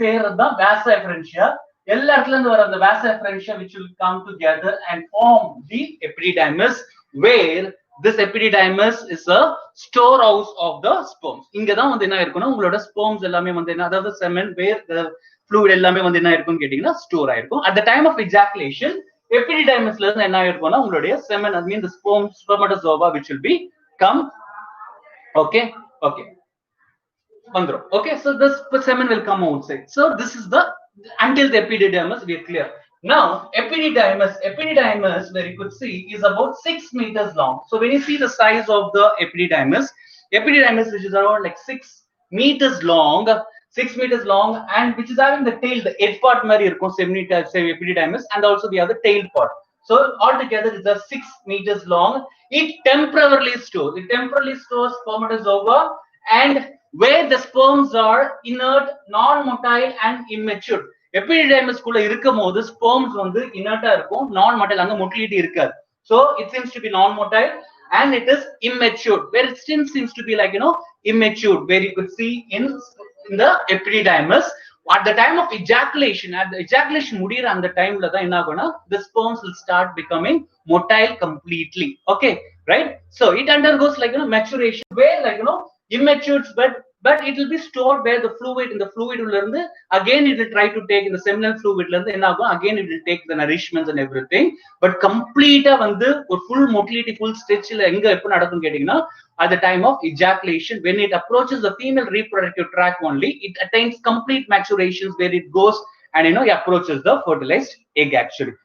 சேர்றது தான் vasa efferentia. எல்லா இடத்துல இருந்து வர அந்த vasa efferentia which will come together and form the epididymis, where this epididymis is a storehouse of the sperms. இங்க தான் வந்து என்ன இருக்கும்னா உங்களோட sperms எல்லாமே வந்து என்ன, அதாவது semen where the fluid எல்லாமே வந்து என்ன இருக்கும்னு கேட்டீங்கன்னா ஸ்டோர் ஆயிருக்கும். At the time of ejaculation, epididymisல இருந்து என்ன ஆயிருக்கும்னா உங்களுடைய semen, I mean the spermatozoa which will be come. Okay. Okay, so this semen will come outside. So this is the until the epididymis, we are clear. Now epididymis, where you could see, is about 6 meters long. So when you see the size of the epididymis which is around like 6 meters long, 6 meters long, and which is having the tail, the head part mari irukum epididymis, and also the other tail part. So altogether it's a 6 meters long. It temporarily stores spermatozoa, and where the sperms are inert, non-motile and immature. Epididymis குள்ள இருக்கும்போது sperms வந்து inertா இருக்கும், non-motile, அங்க motility இருக்காது. So it seems to be non-motile and it is immature, where it still seems to be like immature, where you could see in the epididymis. At the time of ejaculation, at the ejaculation முடியற அந்த டைம்ல தான் என்ன ஆகும்னா the sperms will start becoming motile completely. Okay, right? So it undergoes like maturation, where like immature, but it will be stored where the fluid, in the fluid உள்ள இருந்து again it will try to take in the seminal fluid ல இருந்து என்ன ஆகும், again it will take the nourishments and everything, but complete வந்து ஒரு full motility, full stretchல எங்க எப்ப நடக்கும் கேட்டீங்கன்னா at the time of ejaculation, when it approaches the female reproductive tract only, it attains complete maturations, where it goes and it approaches the fertilized egg actually.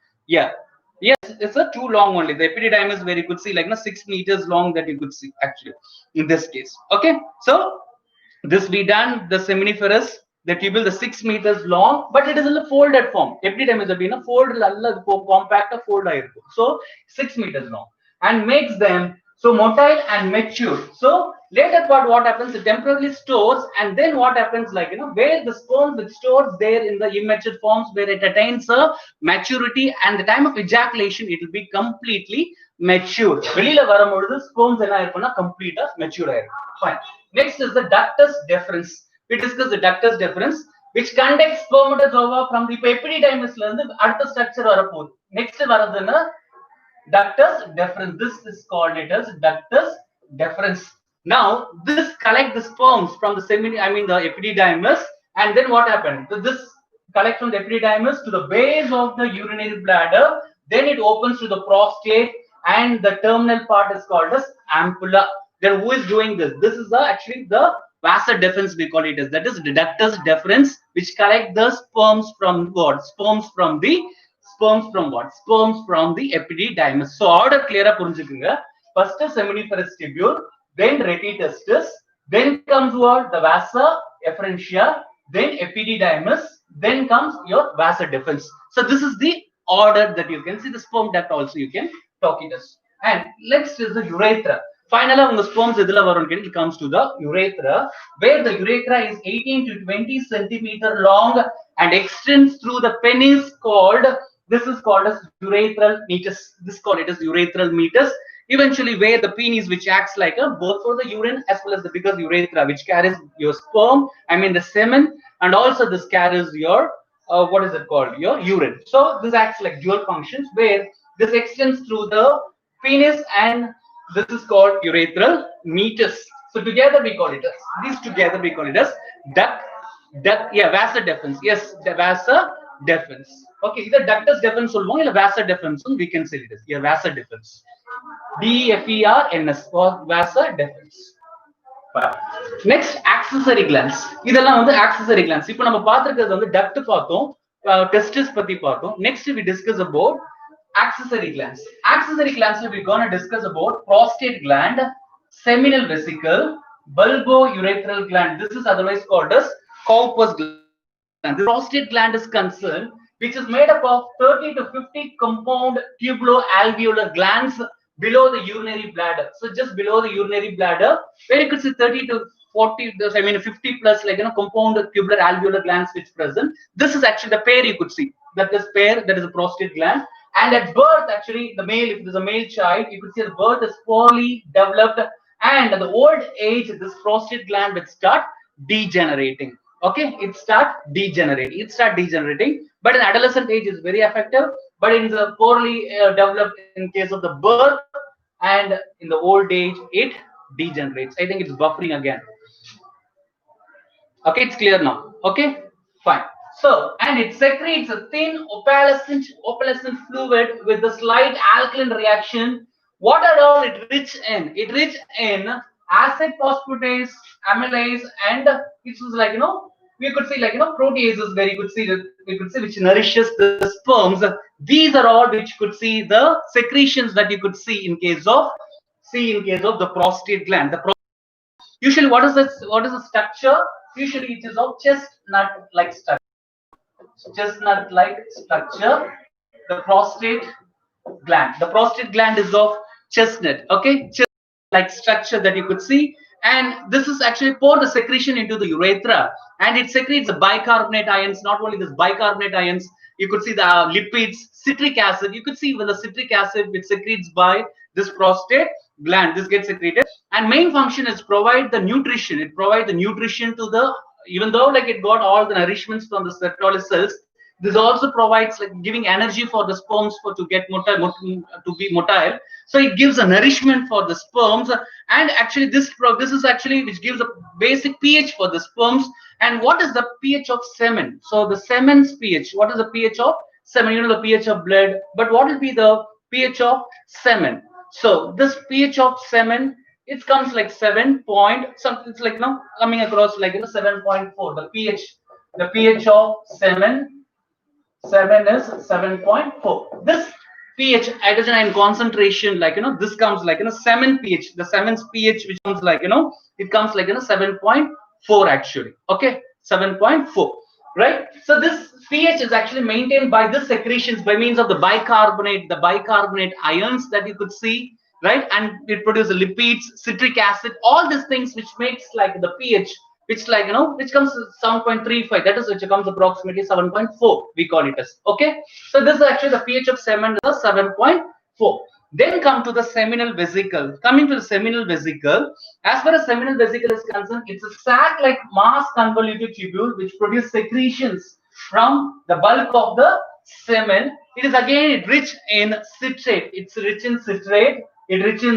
Yes, it's a too long only. The epididymis, where you could see like 6 meters long, that you could see actually in this case. Okay, so this we done the seminiferous, the tubule, the 6 meters long, but it is in the folded form. Epididymis is being a fold, compact fold ஆயிருக்கும். So 6 meters long and makes them so motile and mature. So later part what happens, it temporarily stores, and then what happens, like where the sperm which stores there in the immature forms, where it attains a maturity, and the time of ejaculation it will be completely mature. வெளியில வரும்போது sperms என்ன ஆயிருக்கும்னா கம்ப்ளீட்டா mature ஆயிருக்கும். Fine. Next is the ductus deferens. We discuss the ductus deferens, which conducts spermatozoa from the epididymis ல இருந்து அடுத்த structure வரப்போகுது. Next வரதுன்னா ductus deferens. This is called it as ductus deferens. Now this collect the sperms from the the epididymis, and then what happened? So this collect from the epididymis to the base of the urinary bladder, then it opens to the prostate, and the terminal part is called as ampulla. Then who is doing this? This is actually the vasa deferens, we call it as, that is the ductus deferens, which collect the sperms from what? Sperms from what? Sperms from the epididymis. So order clear up புரிஞ்சுக்குங்க. First seminiferous tubule, then retitestis, then comes what? The vasa efferentia, then epididymis, then comes your vasa deferens. So this is the order that you can see. The sperm duct also you can talk it as. And next is the urethra. Finally, the sperms it comes to the urethra, where the urethra is 18 to 20 centimeter long and extends through the penis, this is called as urethral meatus. This called it as urethral meatus. Eventually, where the penis, which acts like a both for the urine as well as the bigger urethra, which carries your sperm, the semen, and also this carries your what is it called? Your urine. So this acts like dual functions, where this extends through the penis, and this is called urethral meatus. So together we call it as vasa deferens. Yes, the vasa deferens. Okay, either ductus deferens சொல்லுவோம் இல்ல vasa deferens we can say it as vasa deferens. DEFERNS or vasa deferens. Next, accessory glands. இதெல்லாம் வந்து accessory glands. இப்போ நம்ம பார்த்திருக்கிறது வந்து duct பார்த்தோம், testis பத்தி பார்த்தோம். Next we discuss about accessory glands. Accessory glands we're going to discuss about prostate gland, seminal vesicle, bulbourethral gland. This is otherwise called as Cowper's gland. The prostate gland is concerned, which is made up of 30 to 50 compound tubuloalveolar glands, below the urinary bladder. So just below the urinary bladder, where you could see 30 to 40, I mean 50 plus, like compound tubular alveolar glands which present. This is actually the pair you could see. That is pair, that is a prostate gland. And at birth, actually, the male, if there's a male child, you could see the birth is poorly developed, and at the old age, this prostate gland will start degenerating. Okay, it start degenerating. But in adolescent age, is very effective. But in the poorly developed, in case of the birth, and in the old age, it degenerates. I think it's buffering again. Okay, it's clear now. Okay, fine. So, and it secretes a thin opalescent fluid with a slight alkaline reaction. What are all it rich in? It rich in acid phosphatase, amylase, and it was like we could see like proteases where you could see that we could see which nourishes the sperms. These are all which could see the secretions that you could see in case of the prostate gland. Usually, what is this? What is the structure? Usually, it is of chestnut-like structure. Chestnut-like structure. The prostate gland. The prostate gland is of chestnut. Okay, chestnut-like structure that you could see, and this is actually pour the secretion into the urethra, and it secretes the bicarbonate ions. Not only this bicarbonate ions, you could see the lipids, citric acid. You could see even the citric acid which secretes by this prostate gland. This gets secreted, and main function is provide the nutrition. It provides the nutrition to the, even though like it got all the nourishments from the Sertoli cells, this also provides like giving energy for the sperms for to get motile, to be motile. So it gives a nourishment for the sperms, and actually this is actually which gives a basic pH for the sperms. And what is the pH of semen? So the semen's pH. What is the pH of semen? You know the pH of blood, but what will be the pH of semen? So this pH of semen, it comes like 7 point something. It's like coming across like 7.4. The pH of semen is 7.4. This pH, hydrogen ion concentration, like this comes like semen pH. The semen's pH which comes like it comes like 7.4 actually. Okay, 7.4. Right. So this pH is actually maintained by the secretions by means of the bicarbonate ions that you could see, right? And it produces lipids, citric acid, all these things which makes like the pH, which like which comes to 7.35. That is which comes approximately 7.4. We call it as. Okay. So this is actually the pH of semen is 7.4. Then come to the seminal vesicle. Coming to the seminal vesicle, as far as seminal vesicle is concerned, it's a sac-like mass convoluted tubule which produces secretions from the bulk of the semen. It is again rich in citrate. It's rich in citrate. It's rich in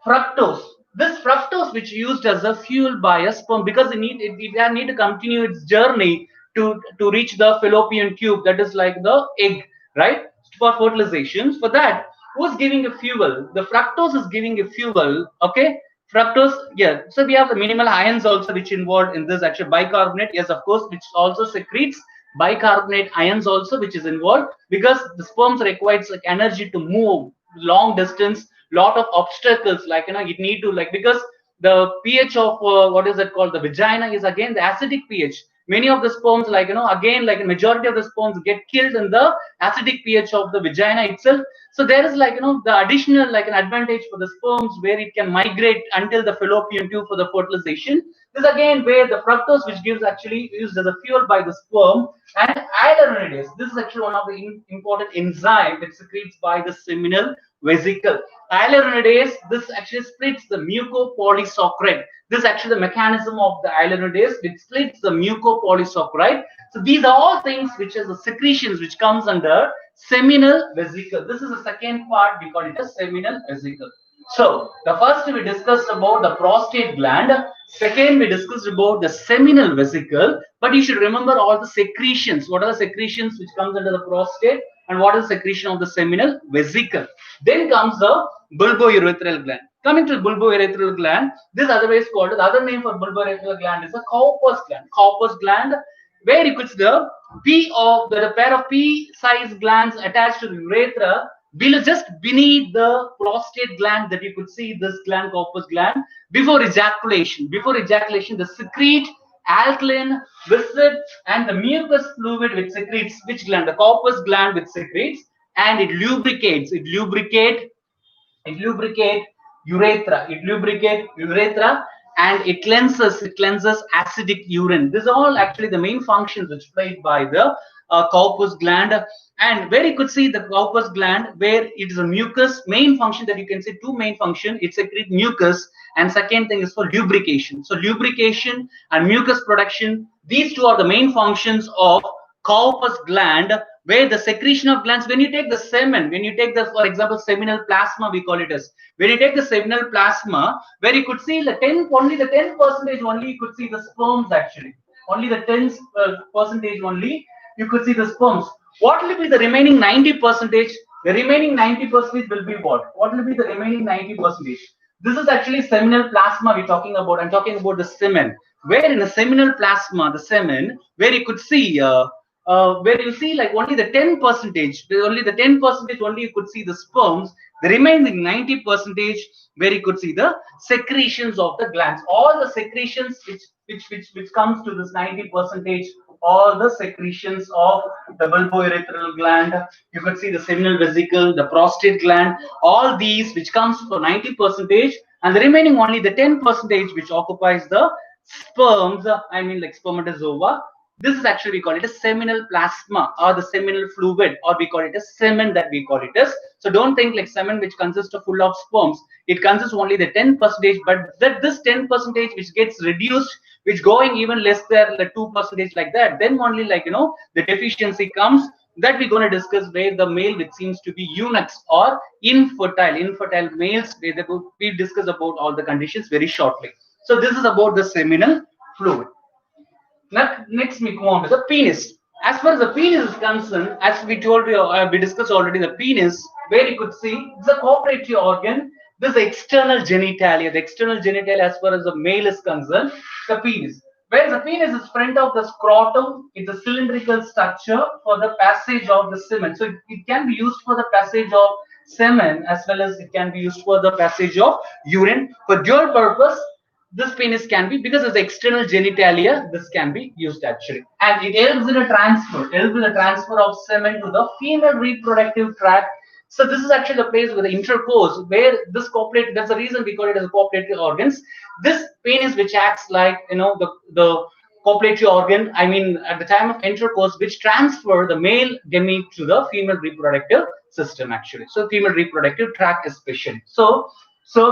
fructose. This fructose, which used as a fuel by a sperm, because it need to continue its journey to reach the fallopian tube, that is like the egg, right? For fertilization. For that, who's giving a fuel? The fructose is giving a fuel. Okay, fructose. Yeah. So we have the minimal ions also which involved in this. Actually, bicarbonate. Yes, of course, which also secretes bicarbonate ions also, which is involved because the sperms requires like energy to move long distance, lot of obstacles, like it need to like, because the pH of what is it called, the vagina, is again the acidic pH. Many of the sperms, like again, like a majority of the sperms get killed in the acidic pH of the vagina itself. So there is like the additional like an advantage for the sperms where it can migrate until the fallopian tube for the fertilization. This again where the fructose, which gives actually used as a fuel by the sperm, and hyaluronidase. This is actually one of the important enzyme which secretes by the seminal vesicle. Hyaluronidase, this actually splits the mucopolysaccharide. This is actually the mechanism of the hyaluronidase, which splits the mucopolysaccharide. So these are all things which is the secretions which comes under seminal vesicle. This is the second part, we call it a seminal vesicle. So the first we discussed about the prostate gland. Second, we discussed about the seminal vesicle. But you should remember all the secretions. What are the secretions which comes under the prostate, and what is the secretion of the seminal vesicle? Then comes the bulbourethral gland. Coming to the bulbourethral gland, this otherwise called, the other name for bulbourethral gland is a Cowper's gland. Cowper's gland, where you could see the pair of pea-sized glands attached to the urethra below, just beneath the prostate gland, that you could see this gland, Cowper's gland. Before ejaculation, the secrete alkaline, viscid, and the mucus fluid which secretes which gland? The Cowper's gland which secretes, and it lubricates. it lubricate urethra, and it cleanses acidic urine. These are all actually the main functions which played by the corpus gland. And where you could see the corpus gland, where it is a mucus, main function that you can see, two main function, it secretes mucus, and second thing is for lubrication. So lubrication and mucus production, these two are the main functions of corpus gland, where the secretion of glands, when you take the semen, when you take the, for example, seminal plasma, we call it as, when you take the seminal plasma, where you could see the 10, only the 10% only you could see the sperms actually, only the 10% only you could see the sperms. What will be the remaining 90%? The remaining 90% will be what? What will be the remaining 90%? This is actually seminal plasma we're talking about. I'm talking about the semen. Where in the seminal plasma, the semen, where you could see, where you see like only the 10%, only the 10% only you could see the sperms. The remaining 90%, where you could see the secretions of the glands. All the secretions which comes to this 90%, all the secretions of the bulbourethral gland, you could see the seminal vesicle, the prostate gland, all these which comes for 90%, and the remaining only the 10% which occupies the sperms, I mean like spermatozoa. This is actually, we call it a seminal plasma or the seminal fluid, or we call it a semen, that we call it as. So don't think like semen which consists of full of sperms. It consists only the 10%, but that this 10% which gets reduced, which going even less than like 2% like that, then only like, you know, the deficiency comes, that we're going to discuss, where the male which seems to be eunuchs or infertile males, we discuss about all the conditions very shortly. So this is about the seminal fluid. Next we go on to the penis. As far as the penis is concerned, as we told you, we discussed already, the penis, where you could see it's a copulatory organ. This is the external genitalia. The external genitalia, as far as the male is concerned, the penis. Whereas the penis is front of the scrotum, it's a cylindrical structure for the passage of the semen. So it can be used for the passage of semen, as well as it can be used for the passage of urine. For dual purpose, this penis can be, because of the external genitalia, this can be used actually, and it helps in a transfer of semen to the female reproductive tract. So this is actually the place where the intercourse, where this copulate, that's the reason we call it as a copulatory organs. This penis which acts like, you know, the copulatory organ, I mean at the time of intercourse, which transfer the male gamete to the female reproductive system actually. So female reproductive tract especially. So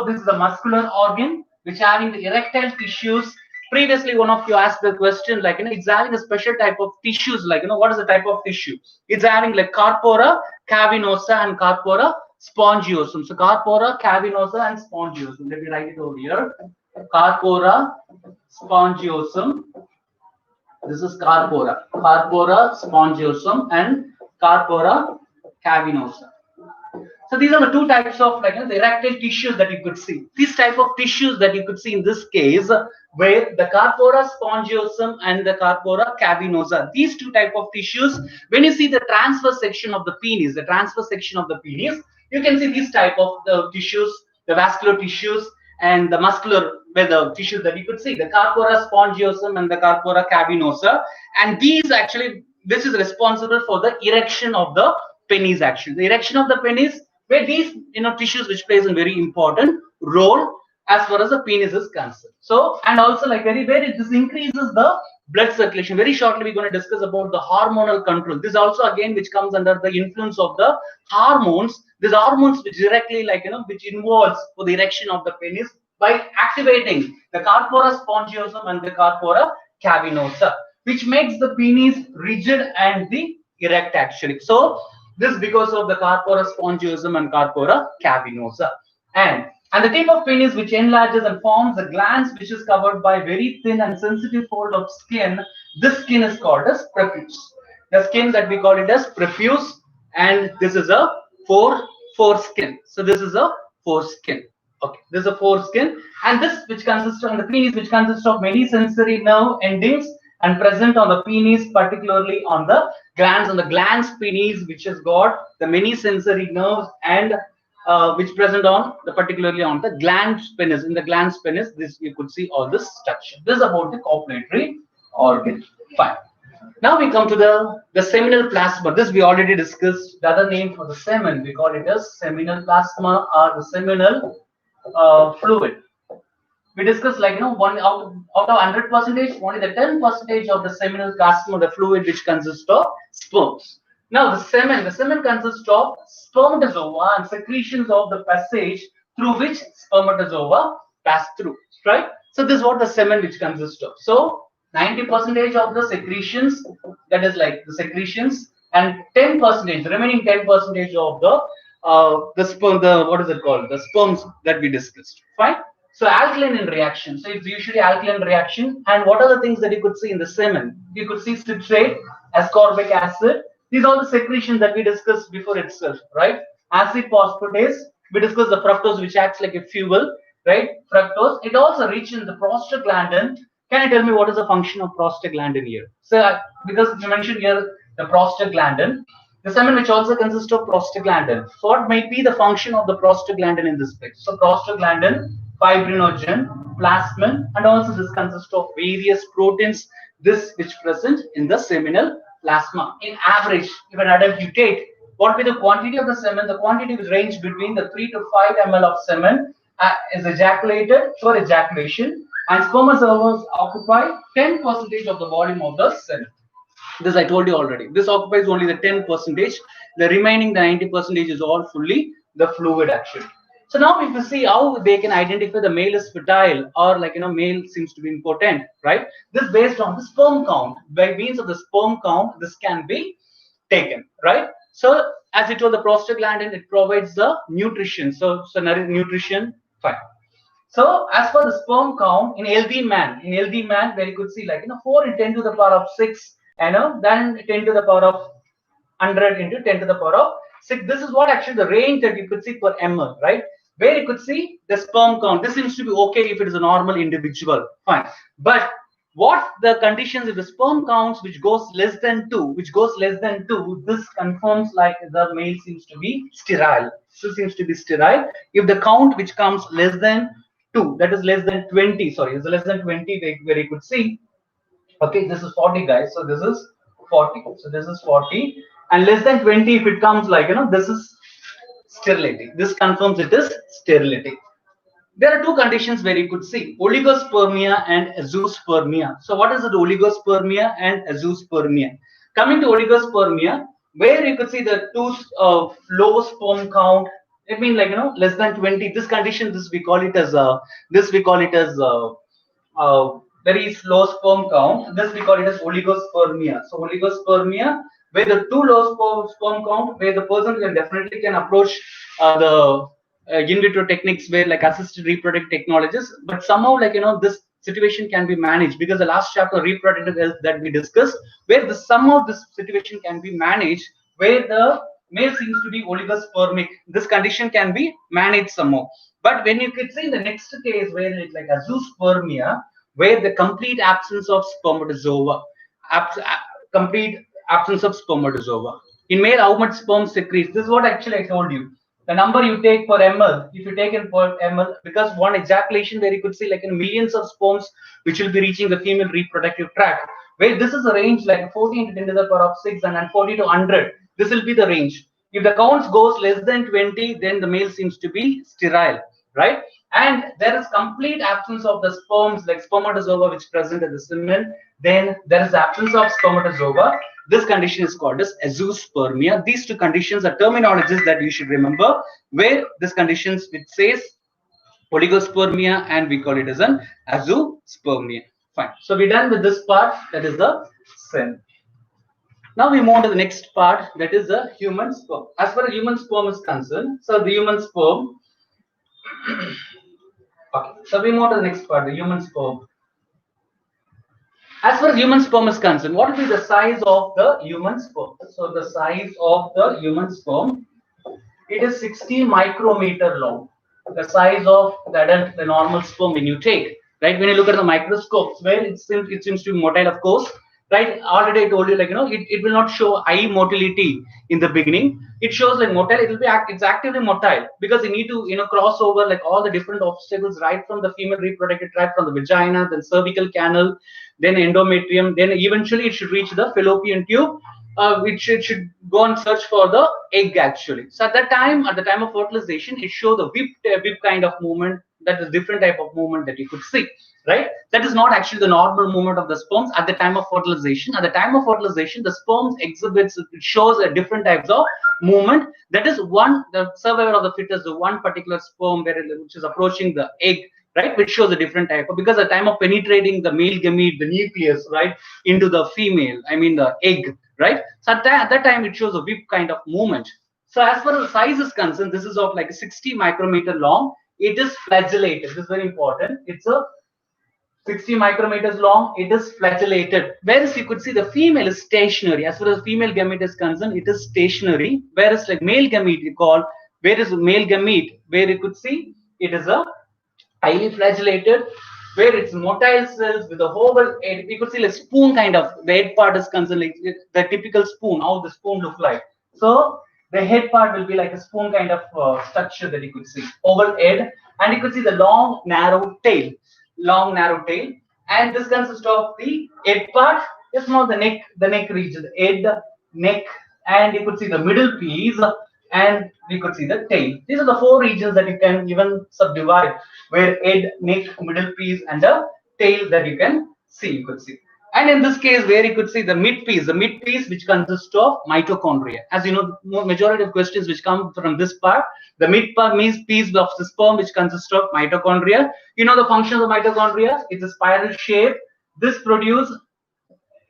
this is a muscular organ which having the erectile tissues. Previously, one of you asked the question, like, you know, it's having a special type of tissues, like, you know, what is the type of tissue? It's having like corpora cavernosa and corpora spongiosum. So corpora cavernosa and spongiosum. Let me write it over here. Corpora spongiosum. This is corpora spongiosum and corpora cavernosa. So these are the two types of, like, you know, the erectile tissues that you could see. These type of tissues that you could see in this case, where the corpora spongiosum and the corpora cavernosa, these two type of tissues, when you see the transverse section of the penis, you can see these type of the tissues, the vascular tissues and the muscular, where the tissues that you could see, the corpora spongiosum and the corpora cavernosa, and these actually, this is responsible for the erection of the penis actually. The erection of the penis, where these, you know, tissues which plays a very important role as far as the penis is concerned. So, and also like this increases the blood circulation. Very shortly we're going to discuss about the hormonal control. This also again which comes under the influence of the hormones. These hormones which directly, like, you know, which involves for the erection of the penis by activating the corpora spongiosum and the corpora cavernosa, which makes the penis rigid and the erect actually. So this because of the corpora spongiosum and corpora cavernosa. And the tip of penis which enlarges and forms a glands which is covered by very thin and sensitive fold of skin. This skin is called as prepuce. The skin that we call it as prepuce, and this is a foreskin. So this is a foreskin. Okay, this is a foreskin, and this which consists of the penis, which consists of many sensory nerve endings and present on the penis, particularly on the glands, penis, which has got the many sensory nerves and which present on the particularly on the glans penis. In the glans penis, this you could see all this structure. This is about the copulatory organ. Fine. Now we come to the seminal plasma. This we already discussed. The other name for the semen, we call it as seminal plasma or the seminal fluid. We discussed like one out of 100 percentage, only the 10 percentage of the seminal plasma, the fluid which consists of sperms. Now the semen consists of spermatozoa and secretions of the passage through which spermatozoa pass through, right? So this is what the semen which consists of. So 90 percentage of the secretions, that is like the secretions, and 10 percentage, the remaining 10 percentage of the sperm, the what is it called, the sperms that we discussed, fine. So alkaline in reaction. So it's usually alkaline reaction. And what are the things that you could see in the semen? You could see citrate, ascorbic acid. These are the secretions that we discussed before itself, right? Acid phosphatase. We discussed the fructose, which acts like a fuel, right? Fructose. It also reaches in the prostaglandin. Can you tell me what is the function of prostaglandin here? So because you mentioned here the prostaglandin, the semen which also consists of prostaglandin. So what might be the function of the prostaglandin in this place? So prostaglandin, fibrinogen, plasmin, and also this consists of various proteins, this which present in the seminal plasma. In average, if an adult you take, what will be the quantity of the semen? The quantity will range between the 3 to 5 ml of semen is ejaculated for ejaculation, and spermatozoas occupy 10% of the volume of the semen. This I told you already. This occupies only the 10 percentage. The remaining the 90 percentage is all fully the fluid action. So now if you see how they can identify the male is fertile or like male seems to be impotent, right? This based on the sperm count. By means of the sperm count, this can be taken, right? So as I told, the prostaglandin, it provides the nutrition. So nutrition, fine. So as for the sperm count in healthy man, where you could see like 4 in 10 to the power of 6, then 10 to the power of 100 into 10 to the power of 6. This is what actually the range that you could see per ml, right? Where you could see the sperm count. This seems to be okay if it is a normal individual, fine. But what the conditions if the sperm counts which goes less than 2, this confirms like the male seems to be sterile. Still seems to be sterile. If the count which comes less than 2, that is less than 20, sorry, is less than 20, where you could see, okay, this is 40 guys, so this is 40, so this is 40, and less than 20 if it comes like this is sterility. This confirms it is sterility. There are two conditions where you could see oligospermia and azoospermia. So what is it, oligospermia and azoospermia? Coming to oligospermia, where you could see the two low sperm count, it means like less than 20. This condition, this we call it as very slow sperm count. This we call it as oligospermia. So oligospermia, where the too low sperm count, where the person can definitely approach the in vitro techniques where like assisted reproductive technologies, but somehow like this situation can be managed because the last chapter reproductive health that we discussed, where the somehow this situation can be managed, where the male seems to be oligospermic, this condition can be managed somehow. But when you could see in the next case where it's like azoospermia, where the complete absence of spermatozoa, complete absence of spermatozoa. In male, how much sperm secretes? This is what actually I told you. The number you take per ml, if you take in per ml, because one ejaculation where you could see like in millions of sperms which will be reaching the female reproductive tract, where this is a range like 14 to 10 to the power of 6 and then 40 to 100. This will be the range. If the counts goes less than 20, then the male seems to be sterile, right? And there is complete absence of the sperms like spermatozoa which present in the semen. Then there is absence of spermatozoa. This condition is called as azoospermia. These two conditions are terminologies that you should remember, where this conditions which says oligospermia and we call it as an azoospermia. Fine. So we're done with this part, that is the cell. Now we move on to the next part, that is the human sperm. As far as human sperm is concerned, so the human sperm. Okay, so we move on to the next part, the human sperm. As far as human sperm is concerned, what will be the size of the human sperm? So the size of the human sperm, it is 60 micrometer long. The size of the normal sperm when you take, right? When you look at the microscopes, where it seems to be motile, of course, right? Already I told you, like it will not show high motility in the beginning. It shows like motile. It will be it's actively motile because you need to cross over like all the different obstacles right from the female reproductive tract, from the vagina, then cervical canal, then endometrium, then eventually it should reach the fallopian tube. It should go and search for the egg actually. So at the time of fertilization, it shows the whip kind of movement. That is different type of movement that you could see, right? That is not actually the normal movement of the sperms at the time of fertilization. At the time of fertilization, the sperms exhibits, it shows a different types of movement. That is one, the survivor of the fittest, the one particular sperm which is approaching the egg, right, which shows a different type of, because at the time of penetrating the male gamete, the nucleus, right, into the female, I mean the egg, right? So at that time it shows a whip kind of movement. So as far as the size is concerned, this is of like 60 micrometer long. It is flagellated. This is very important. It's a 60 micrometers long. It is flagellated. Whereas you could see the female is stationary. As far as female gamete is concerned, it is stationary. Whereas like male gamete, you call, where is male gamete, where you could see it is a highly flagellated, where it's motile cells with a oval head. You could see like spoon kind of, the head part is concerned like the typical spoon, how the spoon look like. So the head part will be like a spoon kind of structure that you could see, oval head, and you could see the long narrow tail, and this consists of the head part, just now the neck region, the head, neck, and you could see the middle piece, and we could see the tail. These are the four regions that you can even subdivide, where head, neck, middle piece, and the tail that you can see, you could see. And in this case, where you could see the mid piece which consists of mitochondria. As you know, majority of questions which come from this part, the mid part means piece of the sperm which consists of mitochondria. You know the function of the mitochondria, it's a spiral shape. This produces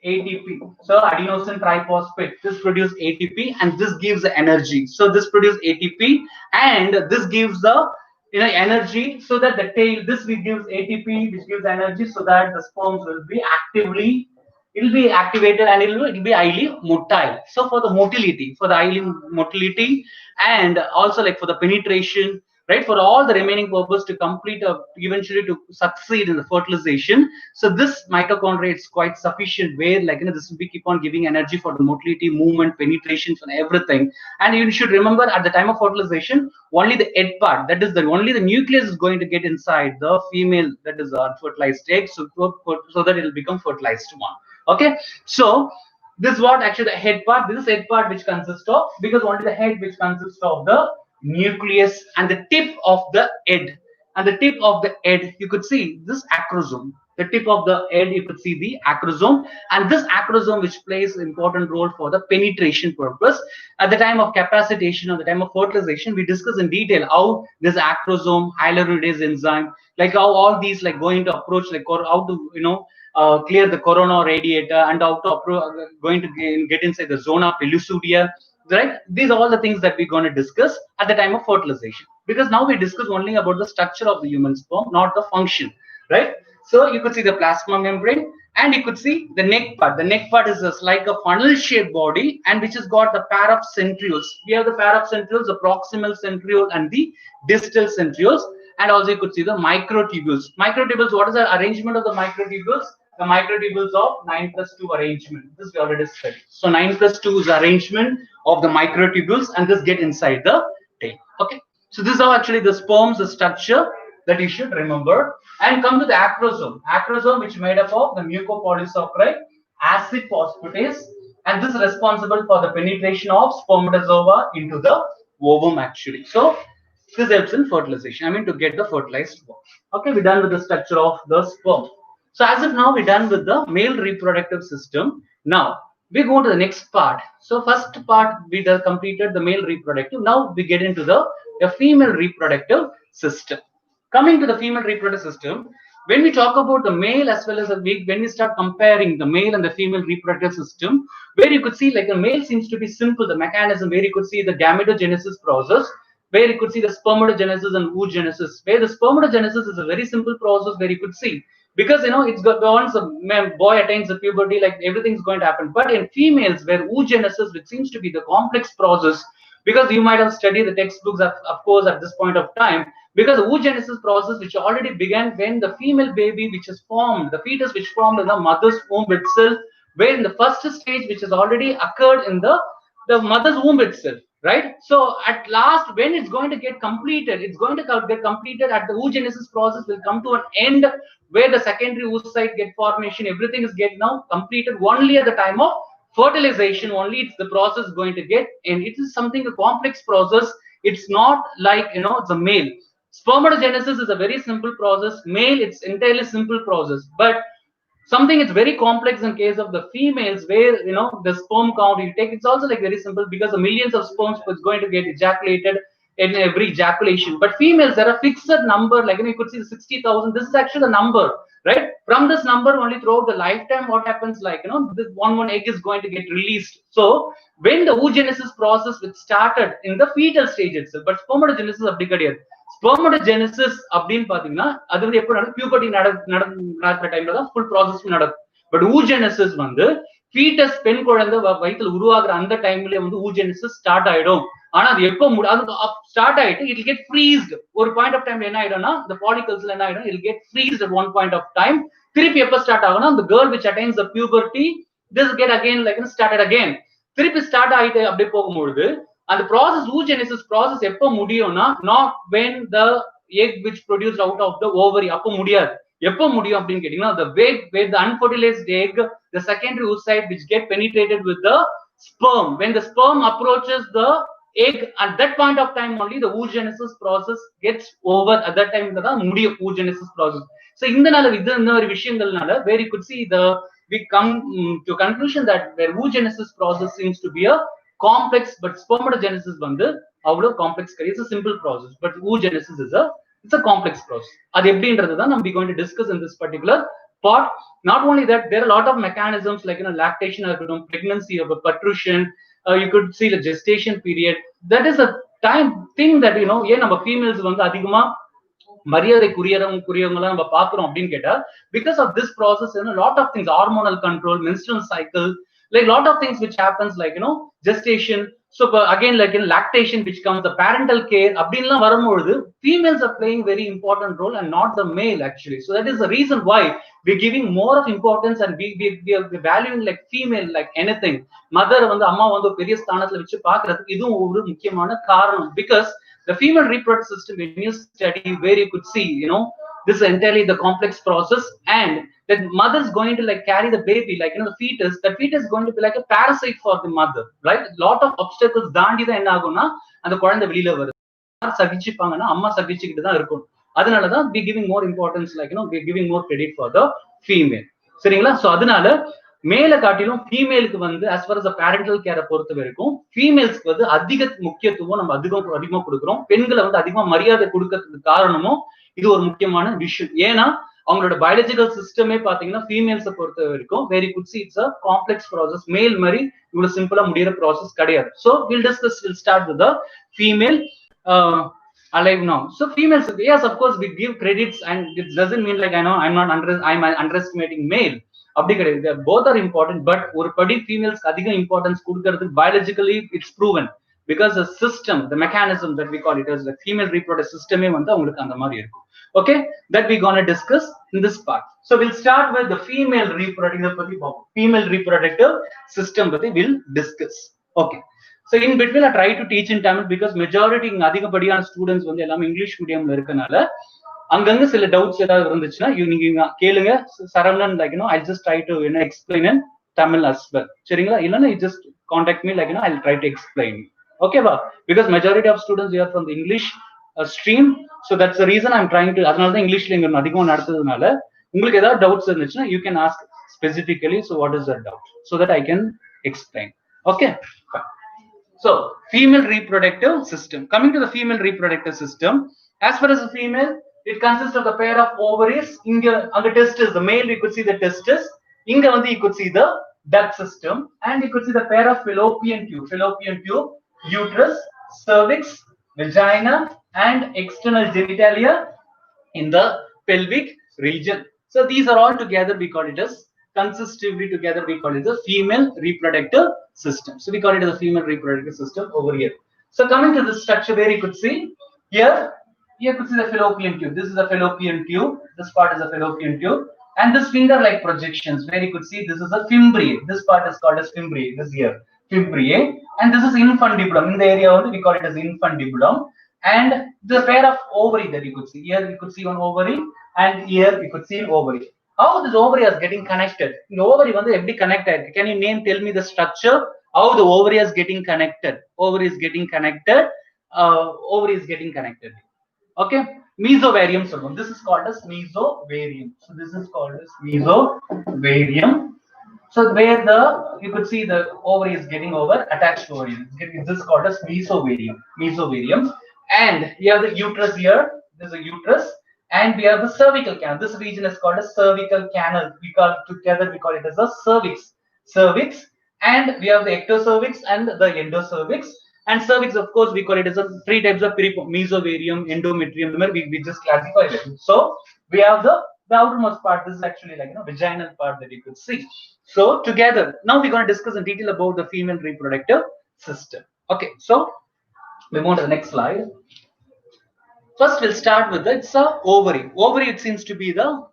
ATP. So adenosine triphosphate. This produces ATP and this gives the energy. So this produces ATP and this gives the energy, so that the tail, this gives ATP, which gives energy, so that the sperms will be actively, it will be activated, and it will be highly motile. So for the motility, for the highly motility, and also like for the penetration, right, for all the remaining purpose to complete eventually to succeed in the fertilization. So this mitochondria is quite sufficient, where like this will be keep on giving energy for the motility, movement, penetrations, and everything. And you should remember at the time of fertilization, only the head part, that is the only the nucleus is going to get inside the female, that is the fertilized egg, so that it will become fertilized one. Okay, so this is what actually the head part. This is head part which consists of, because only the head which consists of the nucleus and the tip of the head. And the tip of the head, you could see this acrosome. The tip of the head, you could see the acrosome, and this acrosome which plays an important role for the penetration purpose. At the time of capacitation, or the time of fertilization, we discuss in detail how this acrosome, hyaluronidase enzyme, like how all these like going to approach, like how to clear the corona radiator, and how to going to get inside the zona pellucidia, right? These are all the things that we're going to discuss at the time of fertilization, because now we discuss only about the structure of the human sperm, not the function, right? So you could see the plasma membrane, and you could see the neck part. The neck part is just like a funnel shaped body, and which has got the pair of centrioles. We have the pair of centrioles, the proximal centriole and the distal centrioles. And also you could see the microtubules. Microtubules, what is the arrangement of the microtubules? The microtubules of 9+2 arrangement. This we already studied. So 9+2 is the arrangement of the microtubules, and this get inside the tail. Okay. So this is how actually the sperms, the structure that you should remember. And come to the acrosome. Acrosome, which is made up of the mucopolysaccharide, acid phosphatase, and this is responsible for the penetration of spermatozoa into the ovum actually. So this helps in fertilization. I mean to get the fertilized sperm. Okay, we're done with the structure of the sperm. So as of now, we're done with the male reproductive system. Now we go to the next part. So first part we completed the male reproductive. Now we get into the female reproductive system. Coming to the female reproductive system, when we talk about the male as well as when we start comparing the male and the female reproductive system, where you could see like the male seems to be simple, the mechanism, where you could see the gametogenesis process, where you could see the spermatogenesis and oogenesis, where the spermatogenesis is a very simple process, where you could see, because it's got, once a boy attains the puberty, like everything's going to happen. But in females, where oogenesis, which seems to be the complex process, because you might have studied the textbooks of course at this point of time, because the oogenesis process which already began when the female baby which is formed, the fetus which formed in the mother's womb itself, where in the first stage which has already occurred in the the mother's womb itself, right? So at last, when it's going to get completed, it's going to get completed at the oogenesis process will come to an end where the secondary oocyte get formation, everything is get now completed only at the time of fertilization. Only it's the process going to get, and it is something a complex process. It's not like it's a male. Spermatogenesis is a very simple process. Male, it's entirely simple process, but something it's very complex in case of the females where the sperm count you take, it's also like very simple because the millions of sperms is going to get ejaculated in every ejaculation. But females, there are fixed number, like you could see the 60,000. This is actually the number, right? From this number only throughout the lifetime, what happens, like this one egg is going to get released. So when the oogenesis process which started in the fetal stage itself, but spermatogenesis அப்படி கிடையாது. ஸ்பெர்மடோஜெனிசிஸ் அப்படின்னு பாத்தீங்கன்னா அது வந்து எப்படி நடக்கும், puberty நடக்கிற டைம்ல தான் ஃபுல் ப்ராசஸ் நடக்கும். பட் ஊஜெனிசிஸ் வந்து ஃபீட்டஸ் பெண் குழந்தை வயிற்றுல உருவாக்குற அந்த டைம்லயே வந்து ஊஜெனிசிஸ் ஸ்டார்ட் ஆயிடும். ஆனா அது எப்போ அது ஸ்டார்ட் ஆயிட்டு இட் கெட் ஃப்ரீஸ்ட். ஒரு பாயிண்ட் ஆஃப் டைம்ல என்ன ஆயிடும்னா இந்த பாலிகல்ஸ்ல என்ன ஆயிடும், it get freezed at one point of time. திருப்பி எப்ப ஸ்டார்ட் ஆகும்னா the girl which attains the puberty, this get again like started again. திருப்பி ஸ்டார்ட் ஆயிட்டு அப்படியே போகும்பொழுது அந்த ப்ராசஸ் oogenesis ப்ராசஸ் எப்போ முடியும்னா not when the egg which produced out of the ovary, அப்போ முடியாது. எப்போ முடியும் அப்படின்னு கேட்டீங்கன்னா the way the unfertilized egg, the secondary oocyte which get penetrated with the sperm, when the sperm approaches the egg, at that point of time only the oogenesis process gets over. At that time தான் முடியும் oogenesis process. So இந்த ஒரு விஷயங்கள்னால where you could see we come to conclusion that the oogenesis process seems to be a complex, but spermatogenesis வந்து அவ்வளவு complex கிடையாது. It's a simple process, but oogenesis is it's a complex process. அது எப்படின்றது தான் நம்ம going to discuss in this particular part. Not only that, there are a lot of mechanisms like lactation, pregnancy, patrician, you could see the gestation period. That is a time thing that ஏன் நம்ம females வந்து அதிகமா மரியாதைக்குரியவங்களா நம்ம பாக்குறோம் அப்படின்னு கேட்டா, because of this process lot of things, hormonal control, menstrual cycle, like lot of things which happens like gestation. So again like lactation which comes, the parental care அப்படின்லாம் வரும்பொழுது females are playing very important role and not the male actually. So that is the reason why we're giving more of importance and we are valuing like female like anything. Mother வந்து அம்மா வந்து பெரிய ஸ்தானத்துல வச்சு பாக்குறதுக்கு இதுவும் ஒரு முக்கியமான காரணம். Because the female reproductive system, when you study, where you could see this is entirely the complex process, and the mother is going to like carry the baby, like the fetus. That fetus is going to be like a parasite for the mother, right? Lot of obstacles தாண்டி தான் என்ன ஆகும்னா அந்த குழந்தை வெளியில வருது. சகிச்சுப்பாங்கன்னா அம்மா சகிச்சுக்கிட்டு தான் இருக்கும். அதனாலதான் we giving more importance, like we giving more credit for the female. சரிங்களா? சோ அதனால மேல காட்டிலும் ஃபீமேலுக்கு வந்து as far as the parental care பொறுத்த வரைக்கும் ஃபீமேல்ஸ்க்கு வந்து அதிக முக்கியத்துவம் நம்ம அதிகமா கொடுக்குறோம். பெண்களை வந்து அதிகமா மரியாதை கொடுக்கறதுக்கு காரணமும் இது ஒரு முக்கியமான விஷயம். ஏன்னா அவங்களோட பயாலஜிக்கல் சிஸ்டமே பாத்தீங்கன்னா ஃபீமேல்ஸை பொறுத்த வரைக்கும் very could see it's a complex process. மேல் மாதிரி இவ்வளவு சிம்பிளா முடியிற ப்ராசஸ் கிடையாது. So will start with the female alive now. So females, yes, of course we give credits, and it doesn't mean like I'm underestimating male. அப்படி கிடையாது. Both are important, but ஒரு படி ஃபீமேல்ஸ்க்கு அதிக இம்பார்ட்டன்ஸ் கொடுக்கறதுக்கு biologically it's proven, because the system, the mechanism that we call it as the female reproductive system வந்து அவங்களுக்கு அந்த மாதிரி இருக்கும். Okay, that we gonna discuss in this part. So we'll start with the female reproductive system பத்தி we'll discuss. Okay, so in between I try to teach in Tamil because majority இங்க அதிகப்படியான students வந்து எல்லாமே English மீடியம்ல இருக்கனால அங்கங்க சில doubts ஏதாவது இருந்துச்சுன்னா நீங்க கேளுங்க. Saravanan like I'll just try to explain in Tamil as well. சரிங்களா? இல்லன்னா you just contact me like I'll try to explain. Okay ba? Because majority of students are from the English stream, so that's the reason I'm trying to, அதனால தான் இங்கிலீஷ்ல இங்க அதிகமா நடத்துறதுனால உங்களுக்கு ஏதாவது doubts இருந்துச்சுன்னா you can ask specifically, so what is the doubt, so that I can explain. Okay, fine. So female reproductive system. Coming to the female reproductive system, as far as the female, it consists of the pair of ovaries. Inga on the testis, the male we could see the testis. Inga வந்து you could see the duct system, and you could see the pair of fallopian tube, uterus, cervix, vagina, and external genitalia in the pelvic region. So these are all together we call it as consistively together we call it the female reproductive system. So we call it as a female reproductive system over here. So coming to this structure, where you could see here could see the fallopian tube. This is the fallopian tube. This part is the fallopian tube, and this finger-like projections where you could see this is a fimbriate. This part is called as fimbriate. This here. fibrae, and this is infundibulum. In the area we call it as infundibulum. And the pair of ovary that you could see here, you could see one ovary, and here you could see an ovary. How this ovary is getting connected? The ovary is connected. Can you tell me the structure? How the ovary is getting connected? Ovary is getting connected. Ovary is getting connected. Okay, mesovarium. So this is called as mesovarium. So this is called as mesovarium. So where you could see the ovary is getting attached to ovary. This is called as mesovarium. Mesovarium. And you have the uterus here. This is a uterus. And we have the cervical canal. This region is called a cervical canal. We call it as a cervix. Cervix. And we have the ectocervix and the endocervix. And cervix, of course, we call it as three types of mesovarium, endometrium. Remember, we just classified it. So we have the outermost part. This is actually vaginal part that you could see. So together, now we're going to discuss in detail about the female reproductive system. Okay, so we move to the next slide. First, we'll start with it's a ovary. Ovary, it seems to be the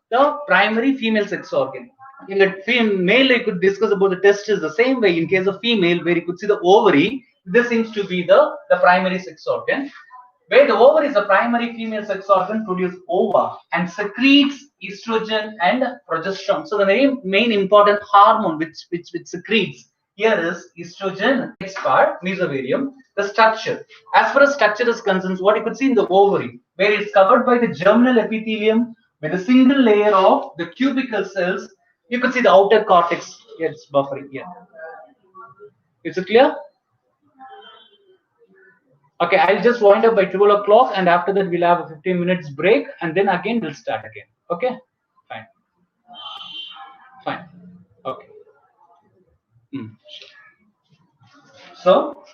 primary female sex organ. In the male, you could discuss about the testes the same way. In case of female, where you could see the ovary, this seems to be the primary sex organ. Where the ovary is the primary female sex organ, produce ova and secretes estrogen and progesterone. So the main important hormone which secretes here is estrogen. Next part, mesovarium. The structure. As far as structure is concerned, what you could see in the ovary, where it's covered by the germinal epithelium with a single layer of the cubicle cells. You could see the outer cortex. Here it's buffering here. Is it clear? Okay, I'll just wind up by 12 o'clock, and after that we'll have a 15 minutes break, and then again we'll start again. Okay, fine. Fine. Okay. So,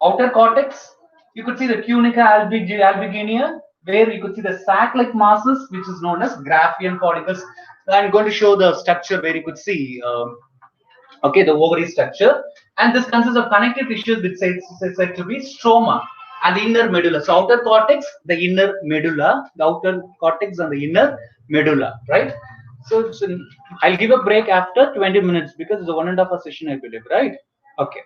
outer cortex, you could see the tunica albuginea, where you could see the sac-like masses, which is known as Graafian follicles. I'm going to show the structure where you could see, the ovary structure, and this consists of connective tissues which is said to be stroma and the inner medulla. So outer cortex, the inner medulla, the outer cortex and the inner medulla, right? So I'll give a break after 20 minutes because it's a 1.5 hour session, I believe, right? Okay.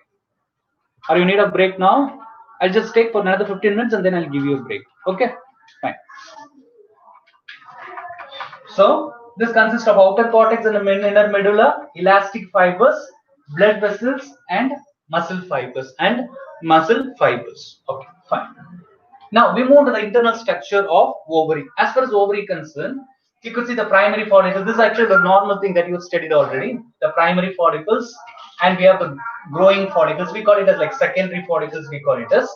Or you need a break now? I'll just take for another 15 minutes and then I'll give you a break. Okay, fine. So this consists of outer cortex and the inner medulla, elastic fibers, blood vessels, and muscle fibers. Okay, fine. Now we move to the internal structure of ovary. As far as ovary concerned, you could see the primary follicles. This is actually the normal thing that you've studied already. The primary follicles, and we have the growing follicles. We call it as like secondary follicles. We call it as.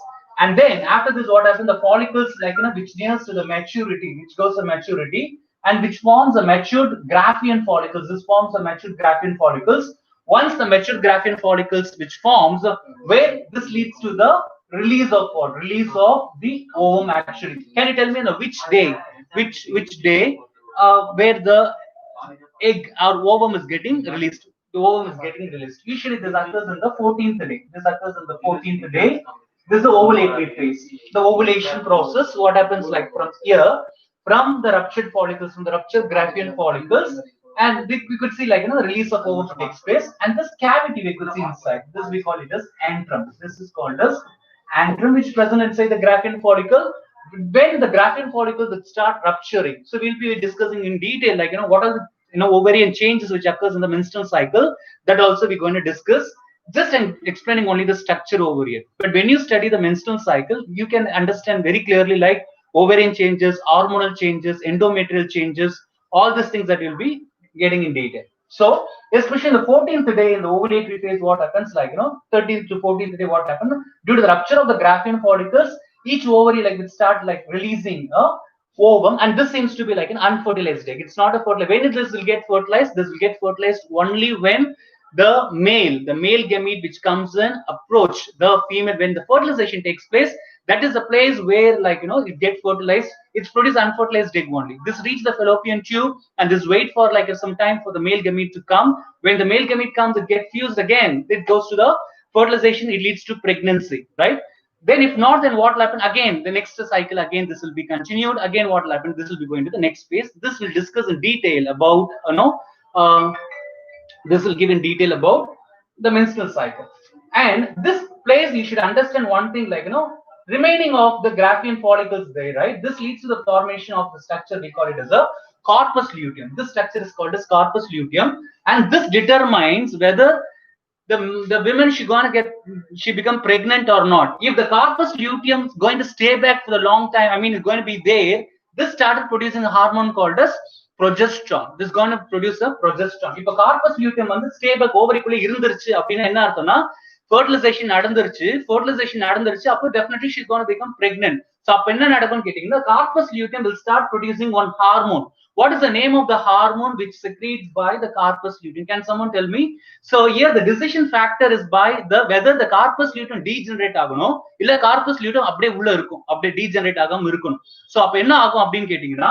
And then after this, what happens? The follicles, which nears to the maturity, which goes to maturity, and which forms a matured Graafian follicles. This forms a matured Graafian follicles. Once the matured Graafian follicles, which forms, where this leads to the release of what? Release of the ovum actually. Can you tell me which day? Which day? Where the egg or ovum is getting released. The ovum is getting released. Usually this occurs in the 14th day. This occurs in the 14th day. This is the ovulatory phase. The ovulation process, what happens like from here, from the ruptured follicles, from the ruptured Graafian follicles, and we could see the release of ovum takes place, and this cavity we could see inside. This we call it as antrum. This is called as antrum, which present inside the Graafian follicle. When the Graafian follicle will start rupturing, so we'll be discussing in detail what are the ovarian changes which occurs in the menstrual cycle. That also we're going to discuss. Just explaining only the structure over here. But when you study the menstrual cycle, you can understand very clearly ovarian changes, hormonal changes, endometrial changes, all these things that you'll be getting in detail. So, especially in the 14th day in the ovulatory phase, what happens 13th to 14th day, what happens? Due to the rupture of the Graafian follicles, each ovary will start releasing ovum, and this seems to be an unfertilized egg. It's not a fertilized. When this will get fertilized, this will get fertilized only when the male gamete which comes in approach the female. When the fertilization takes place, that is the place where it gets fertilized. It's produce unfertilized egg only. This reach the fallopian tube and this wait for some time for the male gamete to come. When the male gamete comes, it gets fused again. It goes to the fertilization. It leads to pregnancy, right? Then if not, then what will happen? Again, the next cycle, again, this will be continued. Again, what will happen? This will be going to the next phase. This will discuss in detail about, this will give in detail about the menstrual cycle. And this place, you should understand one thing, like, remaining of the graphene follicles there, right? This leads to the formation of the structure we call it as a corpus luteum. This structure is called as corpus luteum, and this determines whether the women she become pregnant or not. If the corpus luteum is going to stay back for a long time, I mean, it's going to be there. This started producing a hormone called as progesterone. This is going to produce a progesterone. If a corpus luteum வந்து stay back ஓவரிக்குள்ள இருந்துருச்சு அப்படின்னா என்ன அர்த்தம்னா fertilization நடந்துருச்சு அப்போ definitely she's going to become pregnant. So அப்ப என்ன நடக்கும்னு கேட்டீங்கன்னா corpus luteum will start producing one hormone. What is the name of the hormone which secretes by the corpus luteum? Can someone tell me? So here the decision factor is by the whether the corpus luteum degenerate ஆகணும் இல்ல corpus luteum அப்படியே உள்ள இருக்கும், அப்படியே degenerate ஆகாம இருக்கணும். So அப்ப என்ன ஆகும் அப்படின்னு கேட்டீங்கன்னா,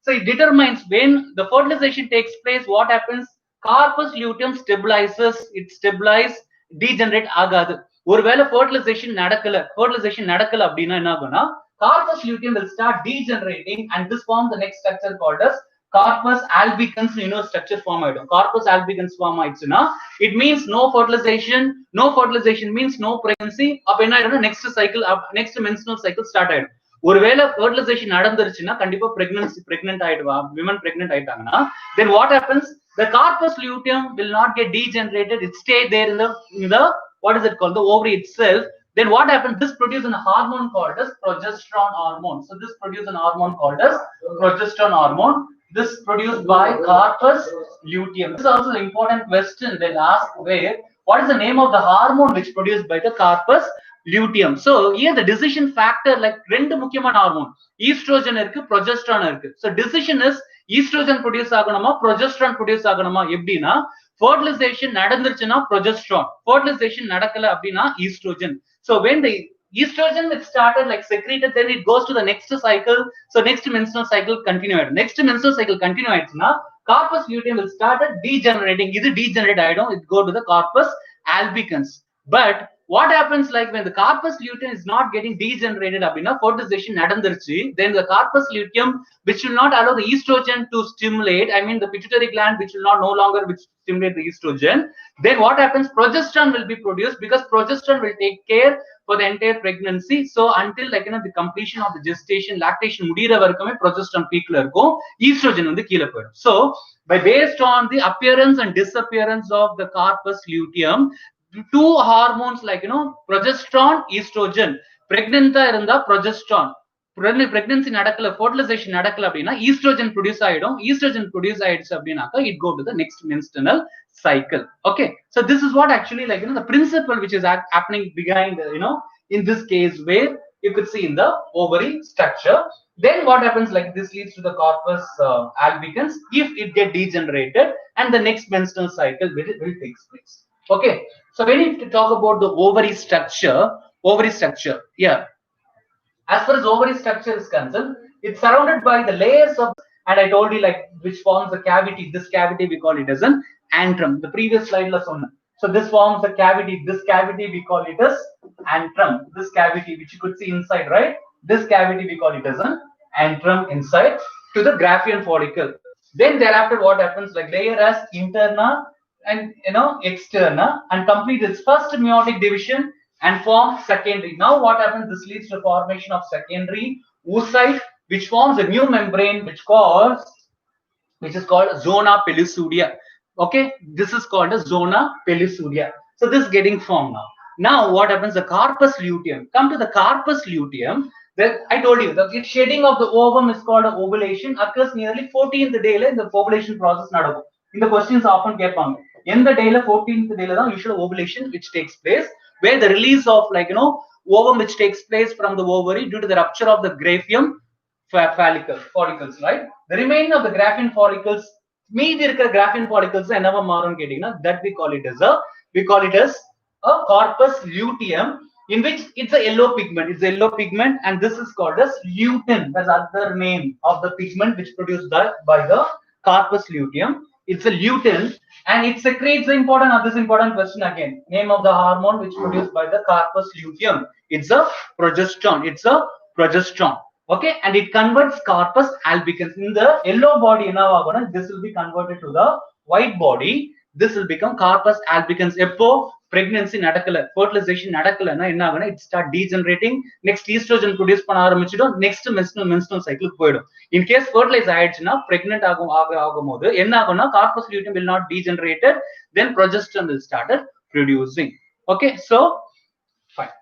so it determines when the fertilization takes place, what happens? Corpus luteum stabilizes, it stabilize, degenerate ஆகாது. ஒருவேளை fertilization நடக்கல அப்படின்னா என்ன ஆகும்னா corpus luteum will start degenerating and this forms the next structure called as corpus albicans structure form ஆயிடும். Corpus albicans form ஆயிடுச்சுன்னா it means no fertilization means no pregnancy. அப்ப என்ன ஆயிடும்னா next menstrual cycle start ஆயிடும். ஒருவேளை fertilization நடந்துருச்சுன்னா கண்டிப்பா pregnant ஆயிடுவா, women pregnant ஆயிட்டாங்கன்னா then what happens? The corpus luteum will not get degenerated, it stay there in the what is it called, the ovary itself. Then what happens? This produces a hormone called as progesterone hormone. So this produces a hormone called as progesterone hormone. This produced by corpus luteum. This is also an important question they'll ask, where what is the name of the hormone which produced by the corpus luteum? So here the decision factor, like ரெண்டு முக்கியமான hormone, estrogen இருக்கு, progesterone இருக்கு. So decision is estrogen produce ஆகணுமா, progesterone produce ஆகணுமா? எப்படின்னா fertilization நடந்துருச்சுன்னா progesterone, fertilization நடக்கல அப்படின்னா estrogen. So when the estrogen is started like secreted, then it goes to the next cycle. So next menstrual cycle continue. Next menstrual cycle continue ஆயிடுச்சுன்னா corpus luteum will start degenerating. இது degenerate ஆயிடும், it go to the corpus albicans. But what happens, like when the corpus luteum is not getting degenerated அப்படின்னா fertilization நடந்துருச்சு, then the corpus luteum which will not allow the estrogen to stimulate, I mean the pituitary gland which will not no longer which stimulate the estrogen, then what happens? Progesterone will be produced because progesterone will take care for the entire pregnancy. So until like the completion of the gestation, lactation முடியற வரைக்குமே progesterone peakல இருக்கும், estrogen வந்து கீழ போயிடும். So based on the appearance and disappearance of the corpus luteum, two hormones like progesterone, estrogen, pregnant இருந்தா progesterone, pregnancy நடக்கல, fertilization நடக்கல அப்படின்னா estrogen produce ஆயிடும், estrogen produce ஆயிடுச்சு அப்படின்னாக்கா it go to the next menstrual cycle. Okay, so this is what actually like the principle which is happening behind in this case, where you could see in the ovary structure. Then what happens, like this leads to the corpus albicans if it get degenerated and the next menstrual cycle will take place. Okay, so we need to talk about the ovary structure. Yeah, as far as ovary structure is concerned, it's surrounded by the layers of, and I told you like which forms the cavity. This cavity we call it as an antrum. The previous slide la sonna. So this forms the cavity. This cavity we call it as antrum. This cavity which you could see inside, right? This cavity we call it as an antrum inside to the Graafian follicle. Then thereafter what happens, like layer as interna and externa and complete its first meiotic division and form secondary. Now what happens? This leads to the formation of secondary oocyte, which forms a new membrane which is called zona pellucidea. Okay, this is called a zona pellucidea. So this is getting formed now. Now what happens? The corpus luteum. Come to the corpus luteum. Then I told you the shedding of the ovum is called a ovulation. Occurs nearly 14th day in the ovulation process நடக்கும். இந்த questions often கேட்பாங்க. எந்த டேல 14th டேல தான் usual ovulation which takes place, where the release of like ovum which takes place from the ovary due to the rupture of the Graafian follicles, right? The remaining of the Graafian follicles, மீதி இருக்கிற Graafian follicles என்னவா மாறும்னு கேட்டீங்கன்னா, that we call it as a corpus luteum, in which it's a yellow pigment, and this is called as lutein. That's other name of the pigment which produced by the corpus luteum. It's a lutein, and it secretes the important question again. Name of the hormone which produced by the corpus luteum. It's a progesterone. Okay, and it converts corpus albicans. In the yellow body, this will be converted to the white body. This will become corpus albicans. Epo pregnancy நடக்கல, fertilization நடக்கலன்னா என்ன ஆகும்னா it start degenerating, next estrogen produce பண்ண ஆரம்பிச்சிடும், next menstrual cycle போயிடும். In case fertilize ஆயிடுச்சுன்னா pregnant ஆகும்போது என்ன ஆகும்னா corpus luteum will not degenerated, then progesterone will started producing. Okay, so fine.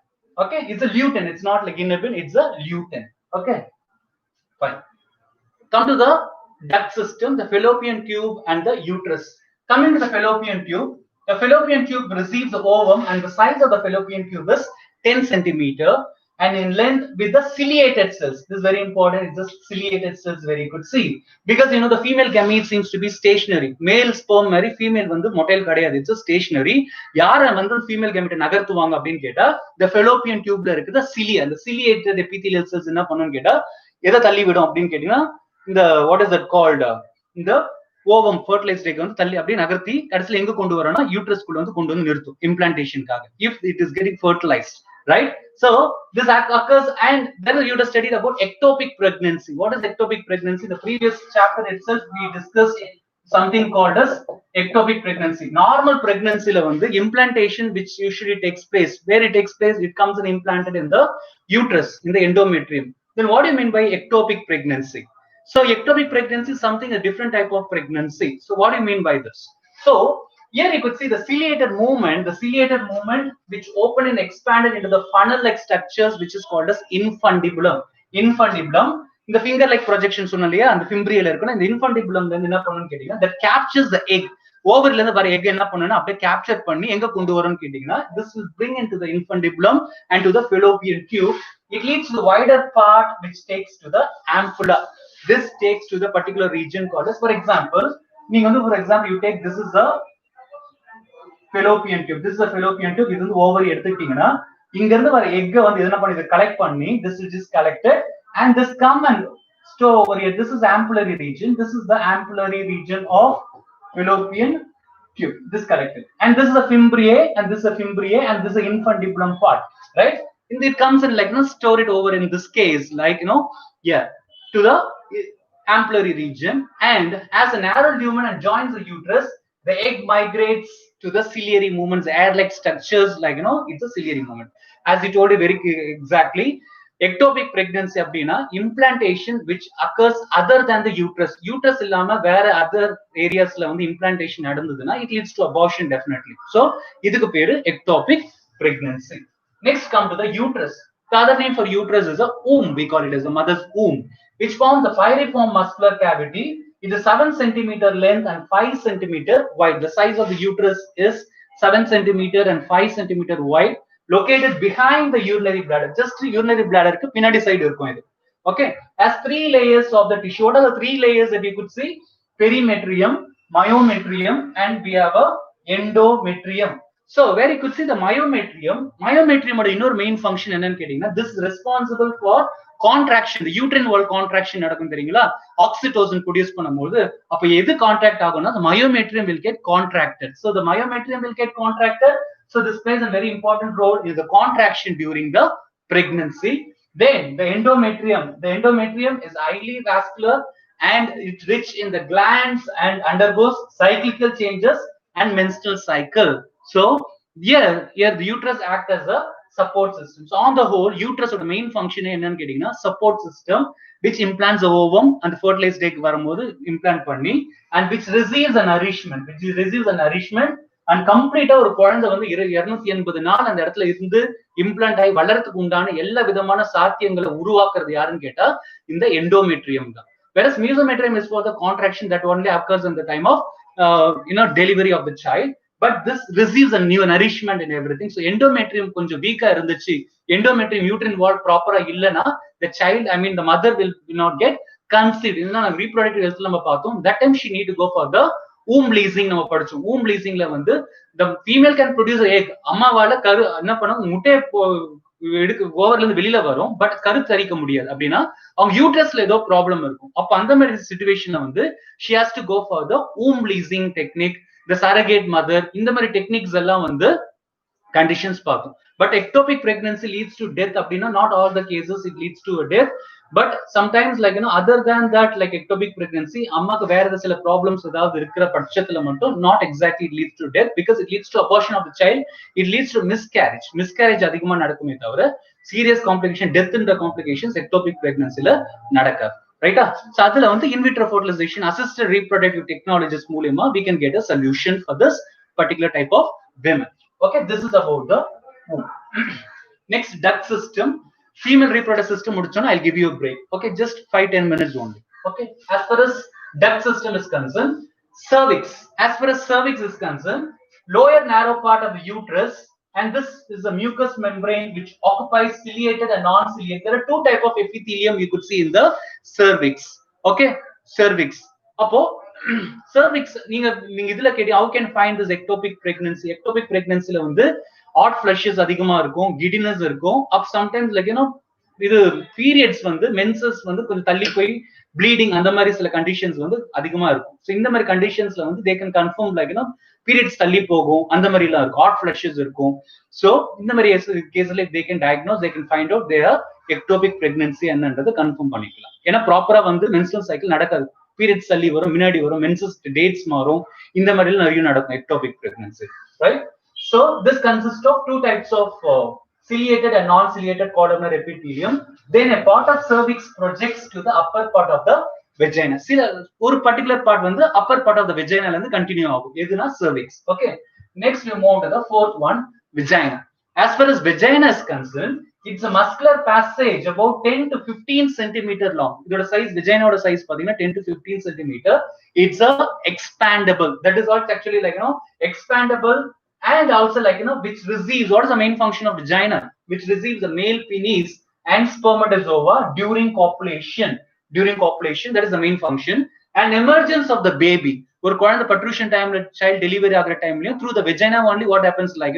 Okay, it's a lutein, it's not like inhibin, it's a lutein. Okay, fine. Come to the duct system, the fallopian tube and the uterus. Coming to the fallopian tube receives the ovum, and the size of the fallopian tube is 10 centimeter and in length with the ciliated cells. This is very important. It's the ciliated cells where you could see, because you know the female gamete seems to be stationary. Male sperm mary, female வந்து motile கிடையாது. It's a stationary. யார வந்து female gamete நகர்த்துவாங்க அப்படின்னு கேட்டா the fallopian tubeல இருக்குது cilia. அந்த ciliated epithelial cells என்ன பண்ணுன்னு கேட்டா எதை தள்ளி விடும் அப்படின்னு கேட்டீங்கன்னா இந்த what is that called இந்த ஓவம் fertilized egg வந்து தள்ளி அப்படியே நகர்த்தி கடைசில எங்க கொண்டு வரணும்னா யூட்ரஸ் குள்ள வந்து கொண்டு வந்து நிறுத்தும் implantationக்காக if it is getting fertilized, right? So this occurs, and then you just studied about ectopic pregnancy. What is ectopic pregnancy? The previous chapter itself we discussed something called as ectopic pregnancy. Normal pregnancy la வந்து implantation which usually takes place, where it takes place, it comes and implanted in the uterus, in the endometrium. Then what do you mean by ectopic pregnancy? So ectopic pregnancy is something, a different type of pregnancy. So what do you mean by this? So here you could see the ciliated movement which opened and expanded into the funnel-like structures, which is called as infundibulum. Infundibulum, இந்த finger like projection சொன்னலையா அந்த fimbrial இருக்குன்னா இந்த infundibulum வந்து என்ன பண்ணுன்னு கேட்டீங்கன்னா that captures the egg. ஓவர்ல இருந்து வர egg என்ன பண்ணுன்னா அப்படியே capture பண்ணி எங்க கொண்டு வரும்னு கேட்டீங்கன்னா this will bring into the infundibulum and to the fallopian tube. It leads to the wider part which takes to the ampulla. This takes to the particular region called as, for example, you take, this is the fallopian tube. This is the fallopian tube. This is the ovary எடுத்துக்கிட்டீங்கன்னா இங்க இருந்து வர egg வந்து என்ன பண்ணி collect பண்ணி this is just collected and this come and store over here. This is ampullary region. This is the ampullary region of fallopian tube. This collected, and this is the fimbriae, and this is the fimbriae, and this is the infundibulum part, right? And it comes and like store it over in this case, like to the ampullary region, and as an narrow lumen joins the uterus, the egg migrates to the ciliary movements, air-like structures, like it's a ciliary movement. As you told you very exactly, ectopic pregnancy அப்படின்னா implantation which occurs other than the uterus இல்லாம வேற other areasல வந்து implantation நடந்ததுன்னா it leads to abortion definitely. So இதுக்கு பேரு ectopic pregnancy. Next come to the uterus. The other name for uterus is a womb. We call it as the mother's womb, which forms a pyriform muscular cavity. It is 7 centimeter length and 5 centimeter wide. The size of the uterus is 7 centimeter and 5 centimeter wide, located behind the urinary bladder. Just urinary bladder ku pinadi side irukum idu. Okay, as 3 layers of the tissue. What are the 3 layers that you could see? Perimetrium, myometrium, and we have a endometrium. So where you could see the myometrium oda innor main function enna ketinga, this is responsible for contraction, the uterine wall contraction நடக்கும் தெரியுங்களா, oxytocin produce பண்ணும்போது அப்ப எது contract ஆகும்னா the myometrium will get contracted. So the myometrium will get contracted, so this plays a very important role in the contraction during the pregnancy. Then the endometrium is highly vascular and it's rich in the glands and undergoes cyclical changes and menstrual cycle. So here the uterus acts as a support system. So on the whole, uterus or the main function என்னன்னு கேட்டீங்கன்னா support system which implants the ovum and the fertilized egg வரும்போது implant பண்ணி and which receives a nourishment and complete ஒரு குழந்தை வந்து 280 நாள் அந்த இடத்துல இருந்து இம்ப்ளான்ட் ஆகி வளர்றதுக்கு உண்டான எல்லா விதமான சாத்தியங்களை உருவாக்குறது யாருன்னு கேட்டா இந்த endometrium தான். Whereas mesometrium is for the contraction that only occurs in the time of delivery of the child. But this receives a new nourishment and everything. So endometrium konjam weak ah irunduchi, endometrium uterine wall proper ah illana, the child, the mother will not get conceived. Inna reproductive health la paathom, that time she need to go for the womb leasing. Nama padichom womb leasing la vandu the female can produce an egg, amma vala karu enna panum mutte எடுக்க ஓவர்ல இருந்து வெளியில வரும், but கரு தரிக்க முடியாது. அப்படின்னா அவங்க யூட்ரஸ்ல ஏதோ ப்ராப்ளம் இருக்கும். அப்ப அந்த மாதிரி சிச்சுவேஷன்ல வந்து she has to go for the womb leasing technique, the surrogate mother, இந்த மாதிரி டெக்னிக்ஸ் எல்லாம் வந்து conditions பார்க்கும். But ectopic pregnancy leads to death அப்படின்னா not all the cases it leads to a death. But sometimes like other than that, like ectopic pregnancy, அம்மாக்கு வேற ஏதாவது சில ப்ராப்ளம்ஸ் ஏதாவது இருக்கிற பட்சத்துல மட்டும் not exactly it leads to death because it leads to abortion of the child. It leads to miscarriage அதிகமா நடக்குமே தவிர serious complication, death in the complications ectopic pregnancyல நடக்காது. ரைட்டா? சோ அதுல வந்து in vitro fertilization, assisted reproductive technologies மூலமா we can get a solution for this particular type of women. Okay, this is about the next duct system. Female reproductive system முடிச்சோம்னா I'll give you a break. Okay, just 5-10 minutes only. Okay, as far as duct system is concerned, cervix. As far as cervix is concerned, lower narrow part of the uterus, and this is the mucous membrane which occupies ciliated and non-ciliated. There are two type of epithelium you could see in the cervix. Okay, cervix. Appo cervix நீங்க இதுல கேட்டி how can find this ectopic pregnancy? Ectopic pregnancy ல வந்து hot flushes அதிகமா இருக்கும், giddiness இருக்கும். Up sometimes like இது periods வந்து menses வந்து கொஞ்சம் தள்ளி போய் bleeding அந்த மாதிரி சில கண்டிஷன்ஸ் வந்து அதிகமா இருக்கும். ஸோ இந்த மாதிரி கண்டிஷன்ஸ்ல வந்து they can confirm like periods தள்ளி போகும், அந்த மாதிரி எல்லாம் இருக்கும், hot flushes இருக்கும். ஸோ இந்த மாதிரி கேஸ்ல they can diagnose, they can find out their ectopic pregnancy என்னன்றதை கன்ஃபார்ம் பண்ணிக்கலாம். ஏன்னா ப்ராப்பரா வந்து menstrual cycle நடக்காது, periods தள்ளி வரும், முன்னாடி வரும், menses dates மாறும், இந்த மாதிரி நிறைய நடக்கும் ectopic pregnancy, right? So this consists of two types of ciliated and non-ciliated columnar epithelium. Then a part of cervix projects to the upper part of the vagina. See, ஒரு particular part வந்து upper part of the vagina ல இருந்து continue ஆகும். எதுனா cervix. Okay. Next we move to the fourth one, vagina. As far as vagina is concerned, it's a muscular passage about 10 to 15 centimeter long. இதோட size, vagina ஓட size பாத்தீங்கன்னா 10 to 15 centimeter. It's a expandable. That is what actually like expandable. And also like which receives, what is the main function of vagina? Which receives the male penis and spermatozoa during copulation. That is the main function. And emergence of the baby, ஒரு குழந்தை patrician time, child delivery ஆகிற டைம்லயும் through the vagina only what happens like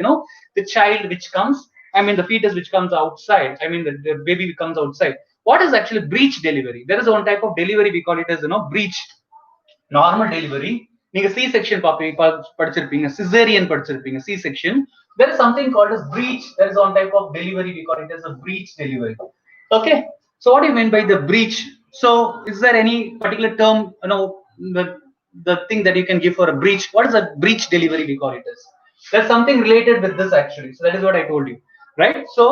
the child which comes, I mean the fetus which comes outside, I mean the baby comes outside. What is actually breech delivery? There is one type of delivery we call it as breech. Normal delivery, நீங்க C section படிச்சிருப்பீங்க, cesarean படிச்சிருப்பீங்க, C section. There is something called as breech. There is one type of delivery we call it as a breech delivery. Okay, so what do you mean by the breech? So is there any particular term, the thing that you can give for a breech? What is a breech delivery we call it as? There's something related with this actually, so that is what I told you, right? So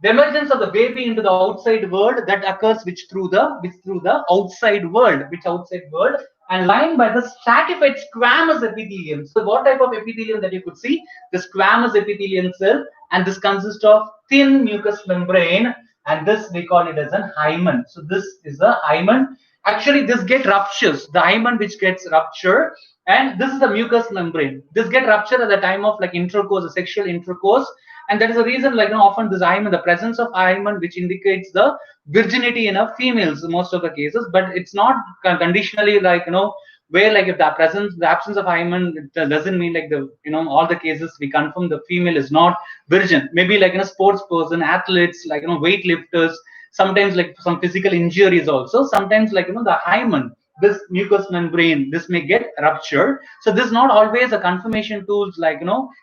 the emergence of the baby into the outside world that occurs which through the outside world, and lined by the stratified squamous epithelium. So what type of epithelium that you could see? The squamous epithelium cell, and this consists of thin mucous membrane, and this we call it as an hymen. So this is a hymen. Actually this get ruptures, the hymen which gets ruptured, and this is the mucous membrane. This get ruptured at the time of like intercourse, sexual intercourse, and that is the reason like often this hymen, the presence of hymen which indicates the virginity in a females most of the cases, but it's not conditionally like where like if the absence of hymen, it doesn't mean like the all the cases we confirm the female is not virgin. Maybe like sports person, athletes, like weightlifters, sometimes like some physical injuries also, sometimes like the hymen, this mucous membrane, this may get ruptured. So this is not always a confirmation tools like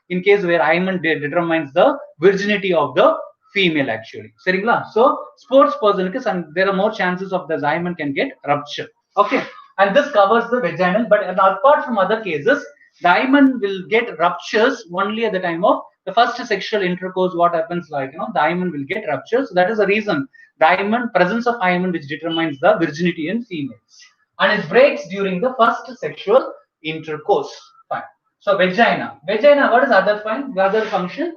in case where hymen determines the virginity of the female actually. Seringla? So sports person there are more chances of the hymen can get ruptured. Okay, and this covers the vaginal. But apart from other cases, the hymen will get ruptures only at the time of the first sexual intercourse. What happens like the hymen will get ruptured. So that is the reason the hymen, presence of hymen which determines the virginity in females, and it breaks during the first sexual intercourse. Fine. So vagina, what is other other function?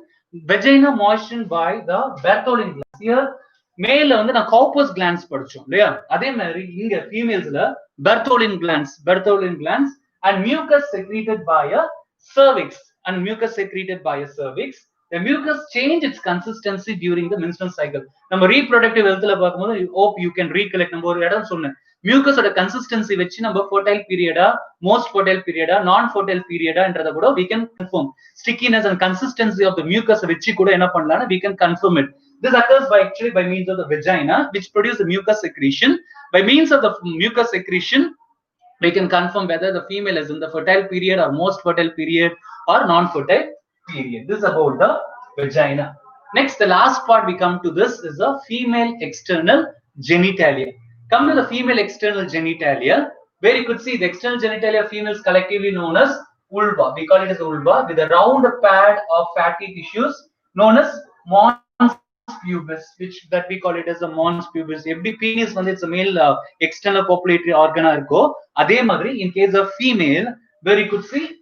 Vagina moistened by the Bartholin glands. Here மேல வந்து நான் Cowper's glands படிச்சோம் இல்லையா, அதே மாதிரி இங்க ஃபீமேல்ஸ்ல Bartholin glands and mucus secreted by a cervix, the mucus change its consistency during the menstrual cycle. நம்ம reproductive healthல பாக்கும்போது hope you can recollect, நம்ம ஒரு இடம் சொன்னேன், mucus ஓட consistency வச்சு நம்ம fertile period, most fertile period, non fertile period என்றத கூட we can confirm. Stickiness and consistency of the mucus வச்சு கூட என்ன பண்ணலாம்னா we can confirm it. This occurs by means of the vagina which produce the mucus secretion. By means of the mucus secretion we can confirm whether the female is in the fertile period or most fertile period or non fertile period. This is about the vagina. Next, the last part we come to this is the female external genitalia. Come to the female external genitalia, where you could see the external genitalia of females collectively known as vulva. We call it as vulva with a round pad of fatty tissues known as mons pubis, which that we call it as a mons pubis. Every penis when it's a male external copulatory organ go. Adhe madri, in case of female, where you could see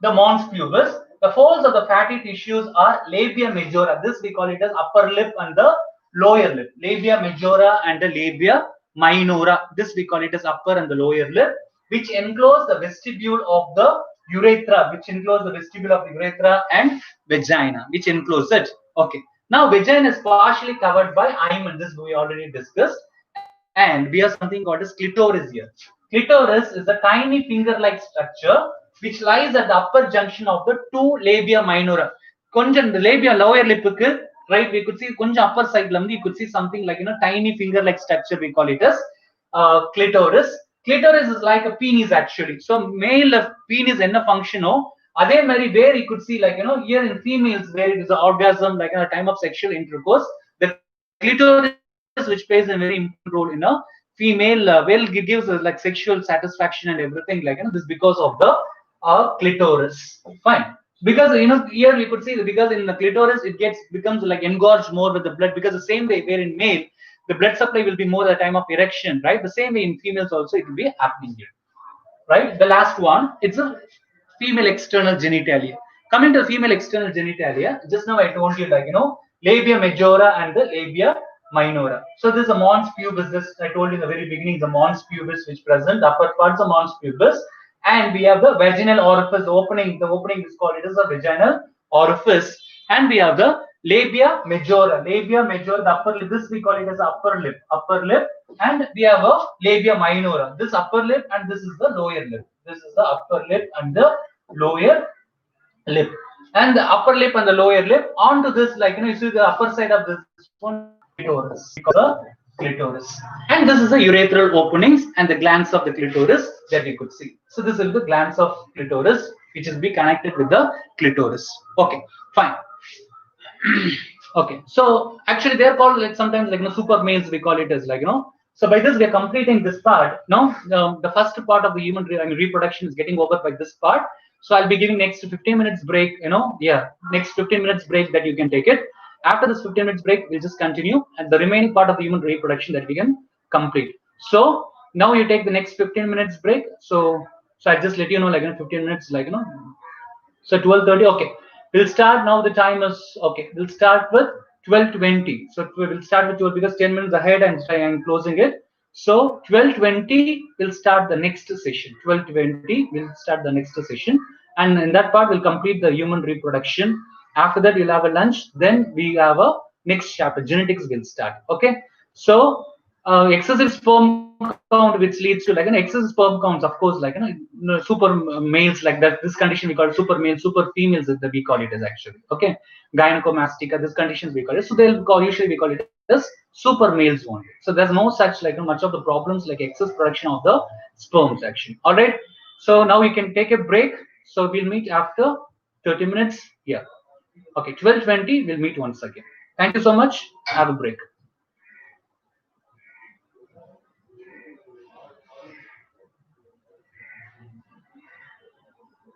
the mons pubis. The folds of the fatty tissues are labia majora. This we call it as upper lip and the lower lip. Labia majora and the labia minora. This we call it as upper and the lower lip, which enclose the vestibule of the urethra, which enclose the vestibule of the urethra and vagina, which enclose it. Okay. Now, vagina is partially covered by hymen. This we already discussed. And we have something called as clitoris here. Clitoris is a tiny finger-like structure which lies at the upper junction of the two labia minora. Konjam, the labia lower lip, right? We could see konjam upper side, you could see something like tiny finger-like structure. We call it as clitoris. Clitoris is like a penis actually. So male penis enna function அதே மாதிரி where you could see like here in females where it is an orgasm like a time of sexual intercourse, the clitoris which plays a very important role in a female well it gives us like sexual satisfaction and everything like this because of the clitoris. Fine. Because here we could see that because in the clitoris it becomes like engorged more with the blood, because the same way where in male the blood supply will be more at the time of erection, right? The same way in females also it will be happening here, right? The last one, it's a female external genitalia. Coming to the female external genitalia, just now I told you like labia majora and the labia minora. So this is a mons pubis. This I told you in the very beginning, the mons pubis which present upper parts of mons pubis, and we have the vaginal orifice opening. The opening is called it as a vaginal orifice, and we have the labia majora. Labia majora, the upper lip. This we call it as upper lip. Upper lip, and we have a labia minora. This upper lip, and this is the lower lip. This is the upper lip and the lower lip, and the upper lip and the lower lip. Onto this, like you see the upper side of this one, clitoris, because the clitoris, and this is the urethral openings and the glands of the clitoris that you could see. So this is the glands of clitoris, which is be connected with the clitoris. Okay, fine. Okay, so actually they're called like sometimes like super males, we call it as like so by this we are completing this part. The first part of the human reproduction is getting over by this part. So I'll be giving next 15 minutes break, next 15 minutes break that you can take it. After this 15 minutes break, we'll just continue and the remaining part of the human reproduction that we can complete. So now you take the next 15 minutes break. So I just let you know like 15 minutes like so 12:30. Okay, we'll start now. The time is okay. We'll start with 12:20. So we'll start with 12 because 10 minutes ahead and I'm closing it. So 12:20 we'll start the next session. 12:20 we'll start the next session, and in that part we'll complete the human reproduction. After that we'll have a lunch. Then we have a next chapter. Genetics will start. Okay. So excessive sperm count, which leads to like an excessive sperm counts, of course, like super males like that. This condition we call it super males, super females that we call it as actually. Okay, gynecomastia. This conditions we call it. So usually we call it as super males only. So there's no such like much of the problems like excess production of the sperms actually. All right. So now we can take a break. So we'll meet after 30 minutes. Yeah. Okay. 12:20. We'll meet once again. Thank you so much. Have a break.